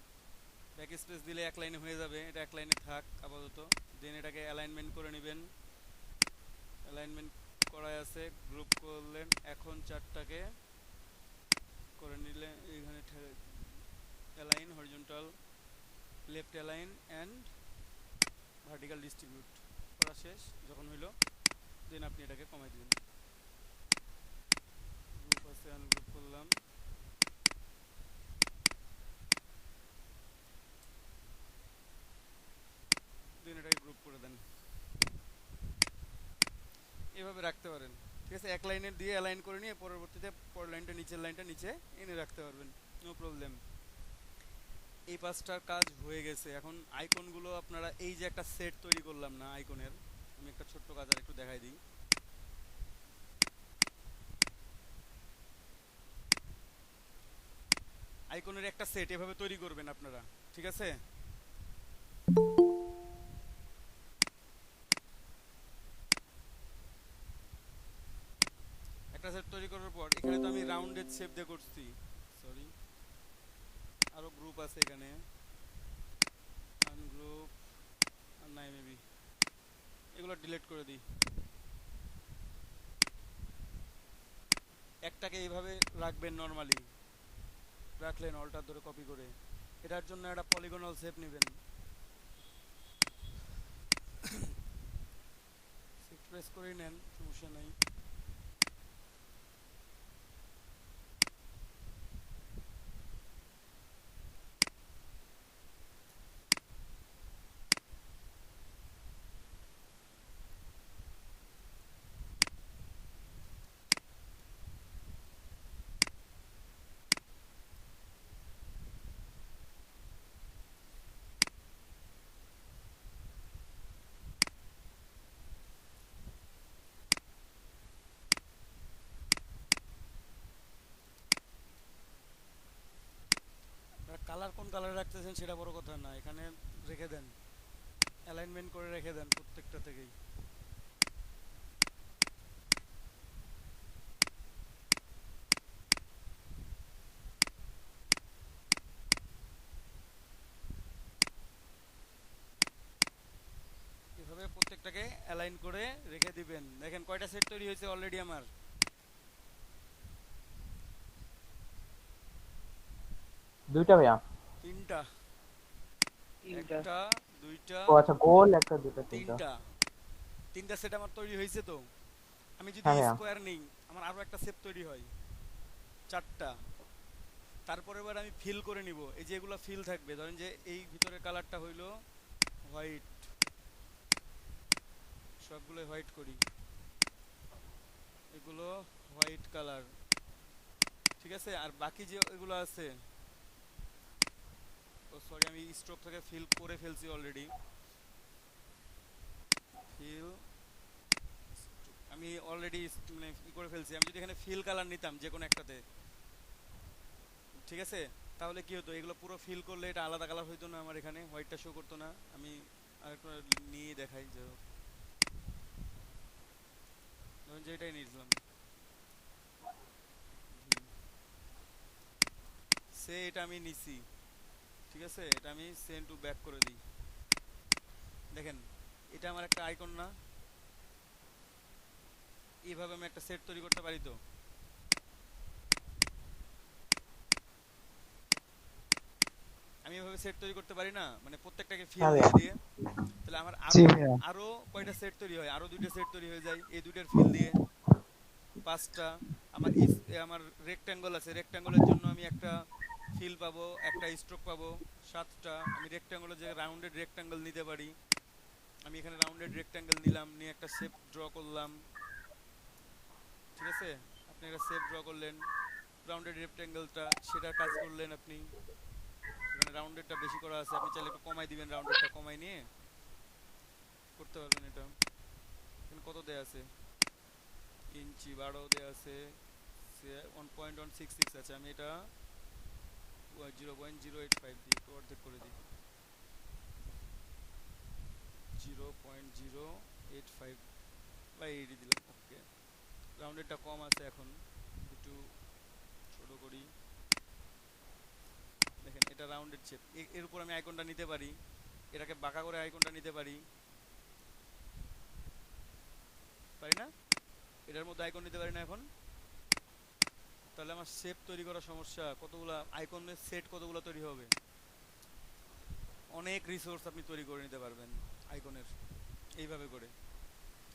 ব্যাক স্পেস দিলে এক লাইনে হয়ে যাবে, এটা এক লাইনে থাক আপাতত। দেন এটাকে অ্যালাইনমেন্ট করে নেবেন। অ্যালাইনমেন্ট করাই আছে, গ্রুপ করলেন। এখন চারটাকে করে নিলে এখানে align, horizontal left align and vertical distribute করা শেষ যখন হইলো, দেন আপনি এটাকে কমাই দিবেন। গ্রুপ আছে, আনগ্রুপ করলাম। দেন এটাকে গ্রুপ করে দেন। এভাবে রাখতে পারেন। ঠিক আছে, এক লাইনে দিয়ে অ্যালাইন করে নিয়ে পরবর্তীতে পরের লাইনটা নিচের লাইনটা নিচে এনে রাখতে পারবেন, নো প্রবলেম। এই পাঁচটার কাজ হয়ে গেছে। এখন আইকনগুলো আপনারা এই যে একটা সেট তৈরি করলাম না আইকনের, আমি একটা ছোট্ট কাজ আর একটু দেখাই দিই। আইকনের একটা সেট এভাবে তৈরি করবেন আপনারা, ঠিক আছে? একটা সেট তৈরি করার পর এখানে তো আমি রাউন্ডেড শেপ দিয়ে করছি, সরি আরো গ্রুপ আছে এখানে, আনগ্রুপ আর নাই মেবি, এগুলো ডিলিট করে দিই। একটাকে এইভাবে রাখবেন নরমালি, রাখলেন অল্টার ধরে কপি করে, এটার জন্য একটা পলিগনাল শেপ নেবেন, শিফট প্রেস করে নেন, সমস্যা নাই। কালার কোন কালারে রাখতেছেন সেটা বড় কথা না, এখানে রেখে দেন, অ্যালাইনমেন্ট করে রেখে দেন প্রত্যেকটা থেকেই। এভাবে প্রত্যেকটাকে অ্যালাইন করে রেখে দিবেন। দেখেন কয়টা সেট তৈরি হয়েছে অলরেডি আমার, দুইটা ভাইয়া। তিনটা, তিনটা। একটা দুইটা ও আচ্ছা, গোল একটা দুটো তিনটা। তিনটা, তিনটা সেট আমার তৈরি হয়েছে। তো আমি যদি হ্যাঁ ভাইয়া। স্কোয়ার নেই আমার আরো একটা শেপ তৈরি হয়, চারটা। তারপরে এবার আমি ফিল করে নিব, এই যে এগুলো ফিল থাকবে, ধরেন যে এই ভিতরের কালারটা হইলো হোয়াইট, সবগুলো হোয়াইট করি, এগুলো হোয়াইট কালার, ঠিক আছে। আর বাকি যে এগুলো আছে, ও সরি আমি স্ট্রোক থেকে ফিল করে ফেলছি অলরেডি, ফিল আমি অলরেডি মানে ই করে ফেলছি। আমি যদি এখানে ফিল কালার নিতাম যে কোনো একটাতে, ঠিক আছে, তাহলে কি হতো, এগুলো পুরো ফিল করলে এটা আলাদা কালার হইতো না, আমার এখানে হোয়াইটটা শো করতো না। আমি আরেকটা নিয়ে দেখাই, যে ধরুন যে এটাই নিয়েছিলাম, সে এটা আমি নিছি, ঠিক আছে, এটা আমি সেন্ড টু ব্যাক করে দিই। দেখেন এটা আমার একটা আইকন না, এইভাবে আমি একটা সেট তৈরি করতে পারি। তো আমি এভাবে সেট তৈরি করতে পারি না, মানে প্রত্যেকটাকে ফিল হ্যাঁ দিয়ে ভাইয়া। দিয়ে, তাহলে আমার জি আরো ভাইয়া। আরো কয়টা সেট তৈরি হয়, আরো দুইটা সেট তৈরি হয়ে যায় এই দুইটার ফিল দিয়ে, পাঁচটা। আমার আমার রেক্ট্যাঙ্গল আছে, রেক্ট্যাঙ্গলের জন্য আমি একটা ফিল পাবো, একটা স্ট্রোক পাবো, সাতটা। আমি রেক্ট্যাঙ্গলের জায়গায় রাউন্ডেড রেক্ট্যাঙ্গল নিতে পারি, আমি এখানে রাউন্ডেড রেক্ট্যাঙ্গেল নিলাম, নিয়ে একটা শেপ ড্র করলাম, ঠিক আছে। আপনি একটা শেপ ড্র করলেন, রাউন্ডেড রেক্ট্যাঙ্গেলটা সেটার কাজ করলেন আপনি, এখানে রাউন্ডেডটা বেশি করা আছে, আপনি চাইলে একটু কমাই দিবেন, রাউন্ডেডটা কমাই নিয়ে করতে পারবেন। এটা এখানে কত দেয়া আছে, ইঞ্চি 12 দেয়া আছে, 1.166 আছে, আমি এটা 0.085 দিই, একটু অর্ধেক করে দিই, 0.085 বা 80 দিলাম, ওকে। রাউন্ডেডটা কম আছে, এখন একটু ছোট করি। দেখেন এটা রাউন্ডেড শেপ, এর উপর আমি আইকনটা নিতে পারি, এটাকে বাঁকা করে আইকনটা নিতে পারি, পারি না? এটার মধ্যে আইকন নিতে পারি না এখন? তাহলে আমার শেপ তৈরি করার সমস্যা, কতগুলা আইকনের সেট কতগুলো তৈরি হবে, অনেক রিসোর্স আপনি তৈরি করে নিতে পারবেন আইকনের এইভাবে করে।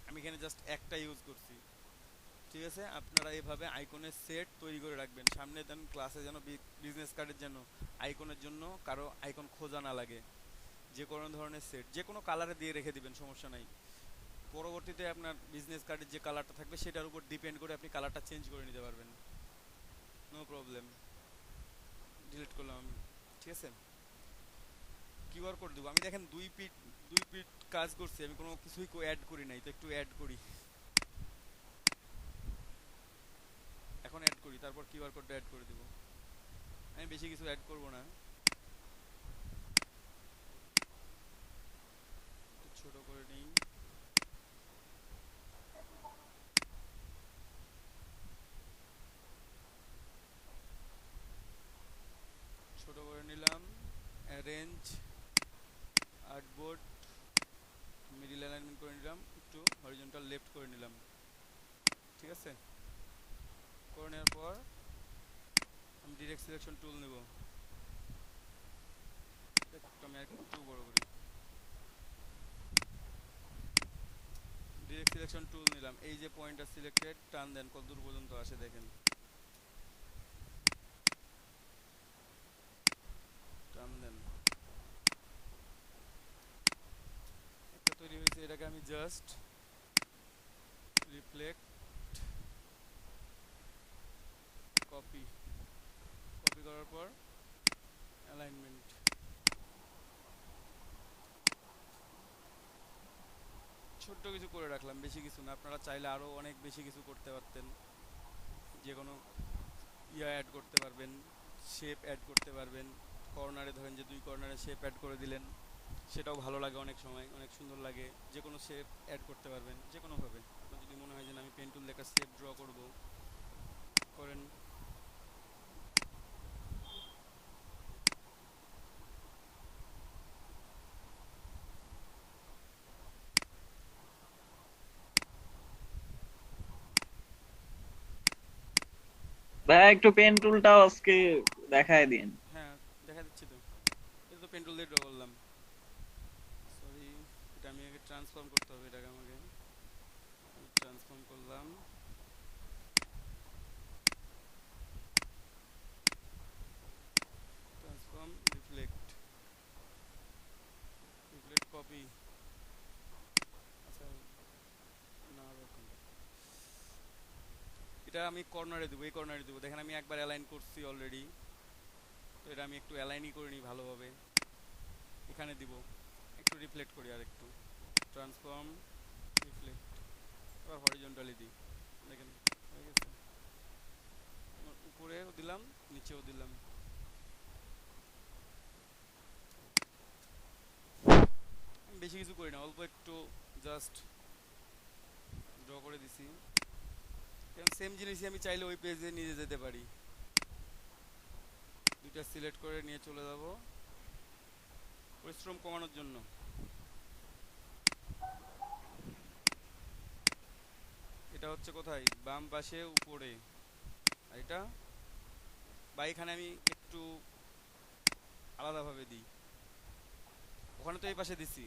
আমি এখানে জাস্ট একটা ইউজ করছি, ঠিক আছে। আপনারা এইভাবে আইকনের সেট তৈরি করে রাখবেন, সামনে দেন ক্লাসে যেন বিজনেস কার্ডের জন্য আইকনের জন্য কারো আইকন খোঁজা না লাগে, যে কোনো ধরনের সেট যে কোনো কালারে দিয়ে রেখে দিবেন, সমস্যা নাই। পরবর্তীতে আপনার বিজনেস কার্ডের যে কালারটা থাকবে সেটার উপর ডিপেন্ড করে আপনি কালারটা চেঞ্জ করে নিতে পারবেন, নো প্রবলেম। ডিলিট করলাম আমি, ঠিক আছে। কিউআর কোড দেবো আমি, দেখেন দুই পিট কাজ করছি, আমি কোনো কিছুই অ্যাড করি নাই, তো একটু অ্যাড করি, এখন অ্যাড করি, তারপর কিউআর কোডটা অ্যাড করে দিব। আমি বেশি কিছু অ্যাড করব না, ছোট করে নিই। ঠিক আছে? করে নেওয়ার পর আমি ডিরেক্ট সিলেকশন টুল নেব, একটু আমি একটু বড় করি, ডিরেক্ট সিলেকশন টুল নিলাম, এই যে পয়েন্টটা সিলেক্টেড টান দেন কত দূর পর্যন্ত আসে দেখেন, টান দেন, একটা তৈরি হয়েছে, এটাকে আমি জাস্ট রিফ্লেক্ট কপি করার পর অ্যালাইনমেন্ট, ছোট্ট কিছু করে রাখলাম, বেশি কিছু না, আপনারা চাইলে আরো অনেক বেশি কিছু করতে পারতেন, যে কোনো অ্যাড করতে পারবেন, শেপ অ্যাড করতে পারবেন, কর্নারে ধরেন যে 2 কর্নারে শেপ অ্যাড করে দিলেন, সেটাও ভালো লাগে, অনেক সময় অনেক সুন্দর লাগে, যে কোনো শেপ অ্যাড করতে পারবেন যে কোনোভাবে, আপনার যদি মনে হয় যে আমি পেন টুল দিয়ে একটা শেপ ড্র করব, করেন। ভাইয়া একটু পেন টুলটাও আজকে দেখায় দিন। হ্যাঁ দেখা দিচ্ছি তো, এটা তো পেন টুল দিয়ে ড্র করলাম, সরি এটা আমি আগে ট্রান্সফর্ম করতে হবে, এটাকে আমাকে ট্রান্সফর্ম করলাম, ট্রান্সফর্ম রিফ্লেক্ট কপি, আচ্ছা না এখন এটা আমি কর্নারে দেবো, এই কর্নারে দেবো, দেখেন আমি একবার অ্যালাইন করছি অলরেডি, তো এটা আমি একটু অ্যালাইনই করে নিই ভালোভাবে, এখানে দিব, একটু রিফ্লেক্ট করি, আর একটু ট্রান্সফর্ম রিফ্লেক্ট, এবার হরিজন্টালি দিই, দেখেন হয়ে গেছে, উপরেও দিলাম নিচেও দিলাম, আমি বেশি কিছু করি না, অল্প একটু জাস্ট ড্র করে দিছি, সেম জিনিসই আমি চাইলে ওই পেজে নিয়ে যেতে পারি, দুইটা সিলেক্ট করে নিয়ে চলে যাব পরিশ্রম কমানোর জন্য, এটা হচ্ছে কোথায় বাম পাশে উপরে, আর এটা বা এখানে আমি একটু আলাদাভাবে দিই, ওখানে তো এই পাশে দিছি,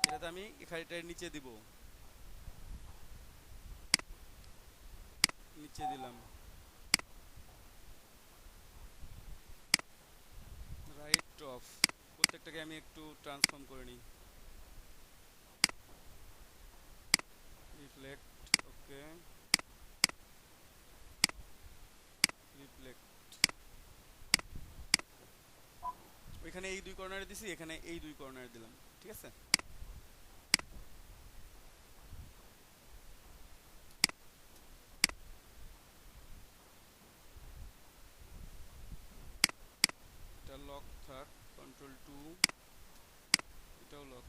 এটাতে আমি এখানটার নিচে দিব, নিচে দিলাম, রাইট অফ, প্রত্যেকটাকে আমি একটু ট্রান্সফর্ম করে নিই, রিফ্লেক্ট, ওকে রিফ্লেক্ট, ওইখানে এই 2 কর্নারে দিছি, এখানে এই 2 কর্নারে দিলাম, ঠিক আছে? এটা লক থাক, কন্ট্রোল 2, এটাও লক,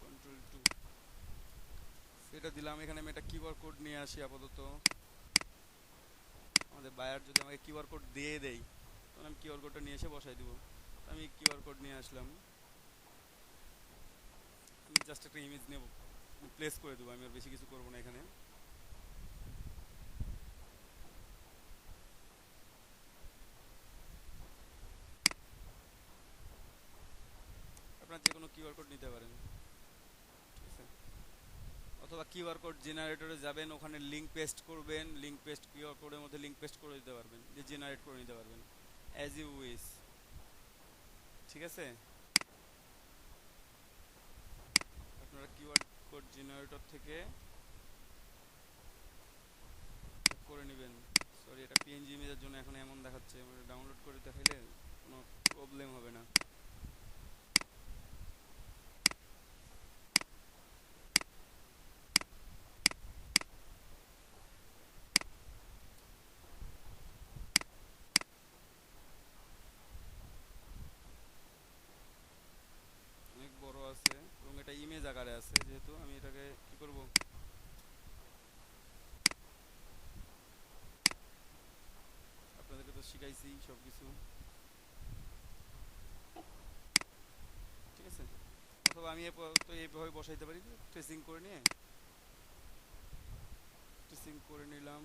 কন্ট্রোল 2, সেটা দিলাম, এখানে আমি একটা কিউআর কোড নিয়ে আসি আপাতত, আমাদের বায়ার যদি আমাকে কিউআর কোড দিয়ে দেয় তখন আমি কিউআর কোডটা নিয়ে এসে বসাই দিব, আমি কিউআর কোড নিয়ে আসলাম, আমি জাস্ট একটা ইমেজ নেব, প্লেস করে দেবো, আমি আর বেশি কিছু করবো না এখানে, আপনারা যে কোনো কিউআর কোড নিতে পারেন, ঠিক আছে? অথবা কিউআর কোড জেনারেটরে যাবেন, ওখানে লিঙ্ক পেস্ট করবেন, লিঙ্ক পেস্ট কিউআর কোডের মধ্যে লিঙ্ক পেস্ট করে দিতে পারবেন, যে জেনারেট করে নিতে পারবেন অ্যাজ ইউ উইশ, ঠিক আছে? আপনারা কিউআর কোড জেনারেটর থেকে করে নেবেন, সরি এটা পিএনজি ইমেজের জন্য এখন এমন দেখাচ্ছে, ডাউনলোড করে দেখাইলে কোনো প্রবলেম হবে না, অনেক বড় আছে এবং এটা ইমেজ আকারে আছে, যেহেতু আমি এটাকে কি করব, আপনাদেরকে তো শিখাইছি সব কিছু, ঠিক আছে? অথবা আমি তো এইভাবে বসাইতে পারি, ট্রেসিং করে নিয়ে ট্রেসিং করে নিলাম।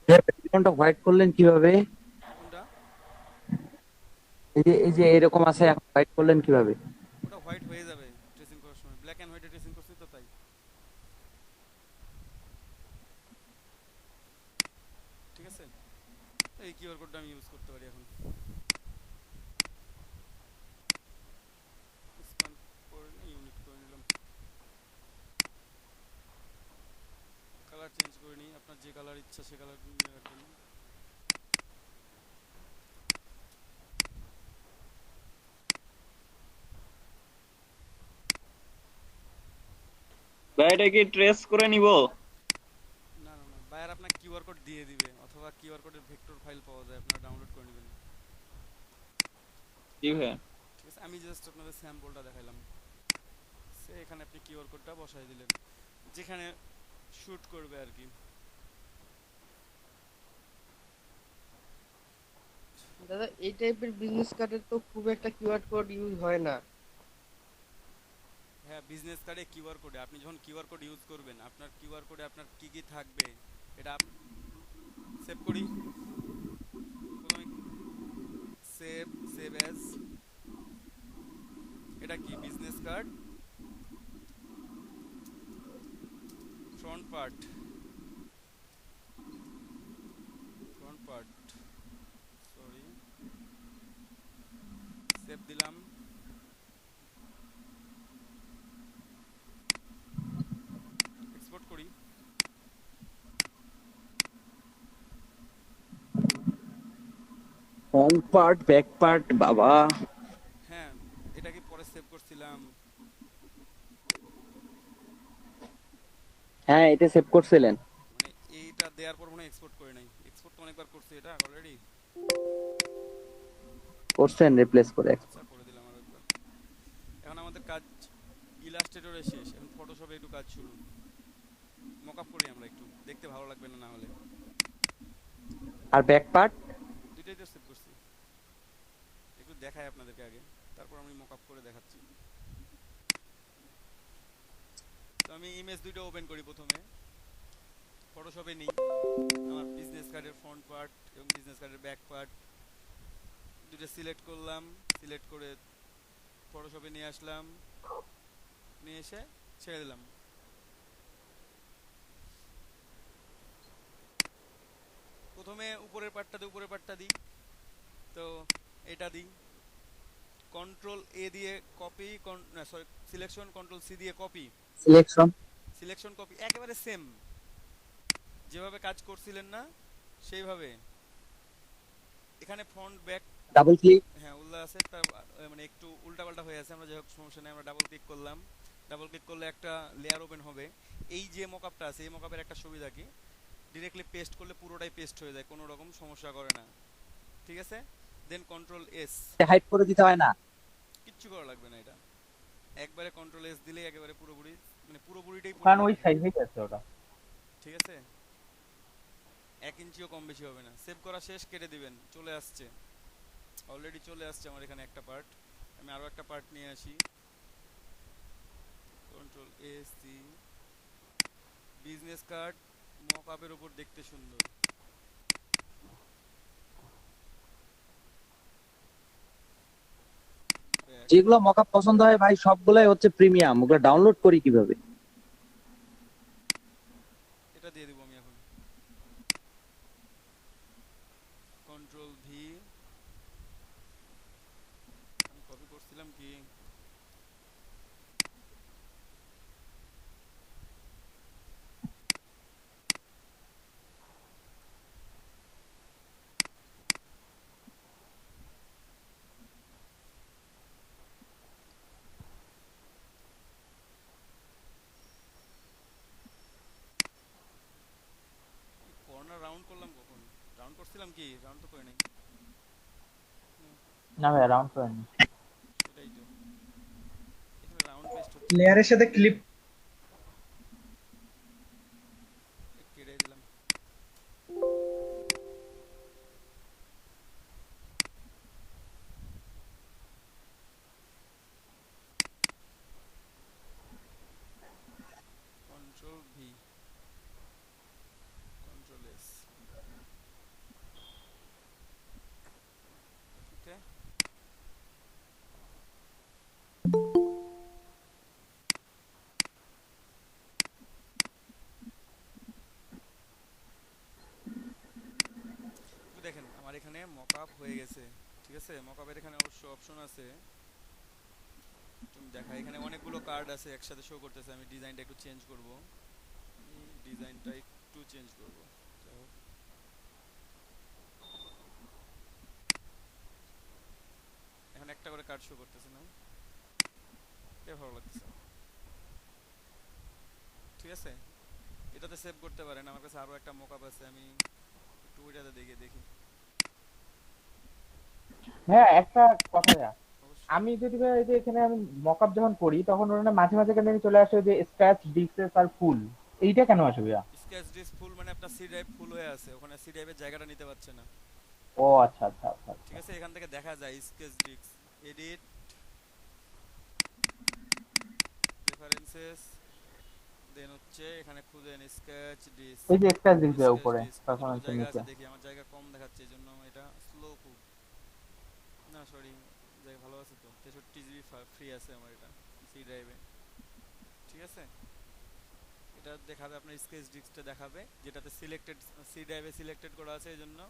ব্যাকগ্রাউন্ডটা হোয়াইট করলেন কিভাবে? কোনটা? এই যে এরকম আছে, এখন হোয়াইট করলেন কিভাবে? ওটা হোয়াইট হয়ে যাবে ট্রেসিং করার সময়, ব্ল্যাক এন্ড হোয়াইটে ট্রেসিং করছি তো তাই। ঠিক আছে, এই কিউআর কোডটা আমি ইউজ করতে পারি এখন। স্ক্যান করে নিয়ে ইউনিট করে নিলাম। কালার চেঞ্জ করে নিই, আপনার যে কালার ইচ্ছা সে কালার নেওয়ার জন্য। ভাই এটা কি ট্রেস করে নিব? না না না, বায়ার আপনার কিউআর কোড দিয়ে দিবে, অথবা কিউআর কোডের ভেক্টর ফাইল পাওয়া যায়, আপনারা ডাউনলোড করে নেবেন। জি ভাই। ঠিক আছে, আমি জাস্ট আপনাদের স্যাম্পলটা দেখাইলাম। সে এখানে আপনি কিউআর কোডটা বসাই দিলেন যেখানে শুট করবে আর কি। দাদা এই টাইপের বিজনেস কার্ডের তো খুব একটা কিউআর কোড ইউজ হয় না। হ্যাঁ, বিজনেস কার্ডে কিউআর কোডে আপনি যখন কিউআর কোড ইউজ করবেন, আপনার কিউআর কোডে আপনার কি কি থাকবে এটা সেভ করি। প্রথমে সেভ অ্যাজ, এটা কি business card front part sorry, save দিলাম। এক্সপোর্ট করি। ফ্রন্ট পার্ট, ব্যাক পার্ট, বাবা। হ্যাঁ, এটাকে পরে সেভ করছিলাম। হ্যাঁ, এটা সেভ করছিলেন। মানে এইটা দেওয়ার পর মনে হয় এক্সপোর্ট করে নাই, এক্সপোর্ট তো অনেকবার করছি এটা অলরেডি। করছেন রিপ্লেস করে। আচ্ছা, করে দিলাম আর একবার। এখন আমাদের কাজ ইলাস্ট্রেটরে শেষ, এখন ফটোশপে একটু কাজ শুরু। মকআপ করি আমরা একটু, দেখতে ভালো লাগবে না হলে। আর ব্যাক পার্ট? দুইটাই তো সেভ করছি, একটু দেখাই আপনাদেরকে আগে, তারপর আমি মকআপ করে দেখাচ্ছি। তো আমি ইমেজ দুইটা ওপেন করি। প্রথমে ফটোশপে নিই আমার বিজনেস কার্ডের ফ্রন্ট পার্ট এবং বিজনেস কার্ডের ব্যাক পার্ট দুটো সিলেক্ট করলাম। সিলেক্ট করে ফটোশপে নিয়ে আসলাম, নিয়ে এসে ছেড়ে দিলাম। প্রথমে উপরের পার্টটা দিই, তো এটা দিই। কন্ট্রোল এ দিয়ে copy, sorry selection, control C দিয়ে কপি, সিলেকশন কপি, একেবারে সেম যেভাবে কাজ করছিলেন না সেইভাবে। এখানে ফ্রন্ট ব্যাক ডাবল ক্লিক। হ্যাঁ উল্লা আছে, তার মানে একটু উল্টাপাল্টা হয়ে আছে, আমরা যাই হোক সমস্যা নেই। আমরা ডাবল ক্লিক করলাম, ডাবল ক্লিক করলে একটা লেয়ার ওপেন হবে। এই যে মকআপটা আছে, এই মকআপের একটা সুবিধা কি, ডিরেক্টলি পেস্ট করলে পুরোটাই পেস্ট হয়ে যায়, কোনো রকম সমস্যা করে না। ঠিক আছে, দেন কন্ট্রোল এস, হাইড করে দিতে হয় না, কিচ্ছু করা লাগবে না। এটা একবারে কন্ট্রোল এস দিলে একেবারে পুরোপুরি, মানে পুরোপুরিটাই কারণ ওই সাইজেই আছে ওটা। ঠিক আছে, 1 ইঞ্চিও কম বেশি হবে না। সেভ করা শেষ, কেটে দিবেন। চলে আসছে, অলরেডি চলে আসছে আমার এখানে একটা পার্ট। আমি আরো একটা পার্ট নিয়ে আসি, কন্ট্রোল এ সি। বিজনেস কার্ড মকআপের উপর দেখতে সুন্দর। যেগুলো মকআপ পছন্দ হয় ভাই সবগুলাই হচ্ছে প্রিমিয়াম, ওগুলো ডাউনলোড করি কিভাবে? এটা দিয়ে দিব আমি এখন, কন্ট্রোল ভি। আমি কপি করছিলাম কি, কর্নার রাউন্ড করলাম কখন? রাউন্ড করছিলাম কি? রাউন্ড তো করে নাই। না ভাই রাউন্ড করেনি। লেয়ারের সাথে ক্লিপ কেটে দিলাম। কন্ট্রোল ভি, কন্ট্রোল এস, ওকে। দেখেন আমার এখানে মকআপ হয়ে গেছে, ঠিক আছে। মকআপের এখানে অবশ্য অপশন আছে, তুমি দেখা এখানে অনেকগুলো কার্ড আছে একসাথে শো করতেছে। আমি ডিজাইনটা একটু চেঞ্জ করব, ডিজাইনটা একটু চেঞ্জ করব। যাই হোক, এখন একটা করে কার্ড শো করতেছে না, এটা ভালো লাগতেছে না। ঠিক আছে, এটাতে সেভ করতে পারেন। আমার কাছে আরো একটা মকআপ আছে, আমি একটু ওইটাতে দেখে দেখি। হ্যাঁ, একটা কথা যা, অবশ্যই আমি যদি ভাই এই যে এখানে আমি মকআপ যখন করি তখন ওখানে মাঝে মাঝে কেন জানি চলে আসে যে স্ক্র্যাচ ডিক্সেস আর ফুল, এইটা কেন আসে ভাইয়া? স্কেচ ডিস ফুল মানে আপনার সি ড্রাইভ ফুল হয়ে আছে, ওখানে সি ড্রাইভের জায়গাটা নিতে পারছে না। ও আচ্ছা আচ্ছা আচ্ছা ঠিক আচ্ছা। আছে, এখান থেকে দেখা যায় স্কেচ ডিস্ক, এডিট, প্রেফারেন্সেস, দেন হচ্ছে এখানে খুঁজেন স্কেচ ডিস্ক। এই যে স্ক্র্যাচ ডিক্স এর স্কেচ উপরে ডিস্ক কতটুকু পারফরম্যান্সের জায়গা নিচে। আছে দেখি। আমার জায়গা কম দেখাচ্ছে, এই জন্য এটা স্লো খুব, না সরি, জায়গা ভালো আছে তো, 63 জিবি ফ্রি আছে আমার এটা সি ড্রাইভে। ঠিক আছে, এটা দেখাবে আপনার স্কেচ ডিস্কটা দেখাবে, যেটাতে সিলেক্টেড সি ড্রাইভে সিলেক্টেড করা আছে, এই জন্য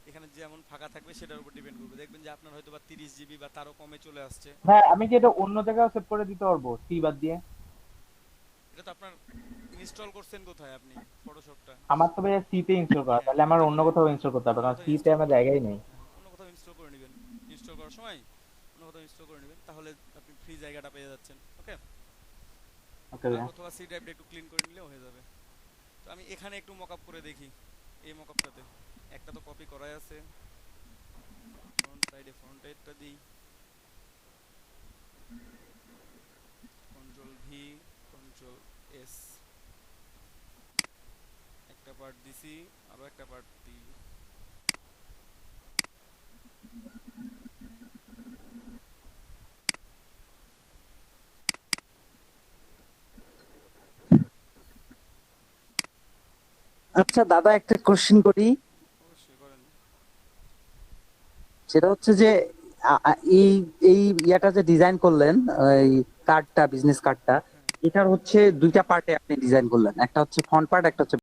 এখানে যেমন ফাঁকা থাকবে সেটার উপর ডিপেন্ড করবে। দেখবেন যে আপনার হয়তো বা 30 জিবি বা তারও কমে চলে আসছে। ভাই আমি কি এটা অন্য জায়গায় সেভ করে দিতে পারবো সি বাদ দিয়ে? এটা তো আপনার ইনস্টল করছেন কোথায় আপনি ফটোশপটা? আমার তো ভাই সি তে ইনস্টল করা, তাহলে আমার অন্য কোথাও ইনস্টল করতে হবে, কারণ সি তে আমার জায়গাই নেই। অন্য কোথাও ইনস্টল করে নেবেন, ইনস্টল করার সময় অন্য কোথাও ইনস্টল করে নেবেন, তাহলে আপনি ফ্রি জায়গাটা পেয়ে যাচ্ছেন। ওকে, ওকে ভাইয়া। অথবা সি ড্রাইভটা একটু ক্লিন করে নিলেও হয়ে যাবে। তো আমি এখানে একটু মকআপ করে দেখি, এই মকআপটাতে একটা তো কপি করাই আছে, ফ্রন্ট সাইডটা দিই, কন্ট্রোল ভি, কন্ট্রোল এস, একটা পার্ট দিছি, আরো একটা পার্ট দিই। আচ্ছা দাদা, একটা কোশ্চেন করি। অবশ্যই করেন। সেটা হচ্ছে যে এই এই ইয়াটা যে ডিজাইন করলেন, এই কার্ডটা, বিজনেস কার্ডটা, হ্যাঁ, এটার হচ্ছে দুইটা পার্টে আপনি ডিজাইন করলেন, একটা হচ্ছে ফ্রন্ট পার্ট, একটা হচ্ছে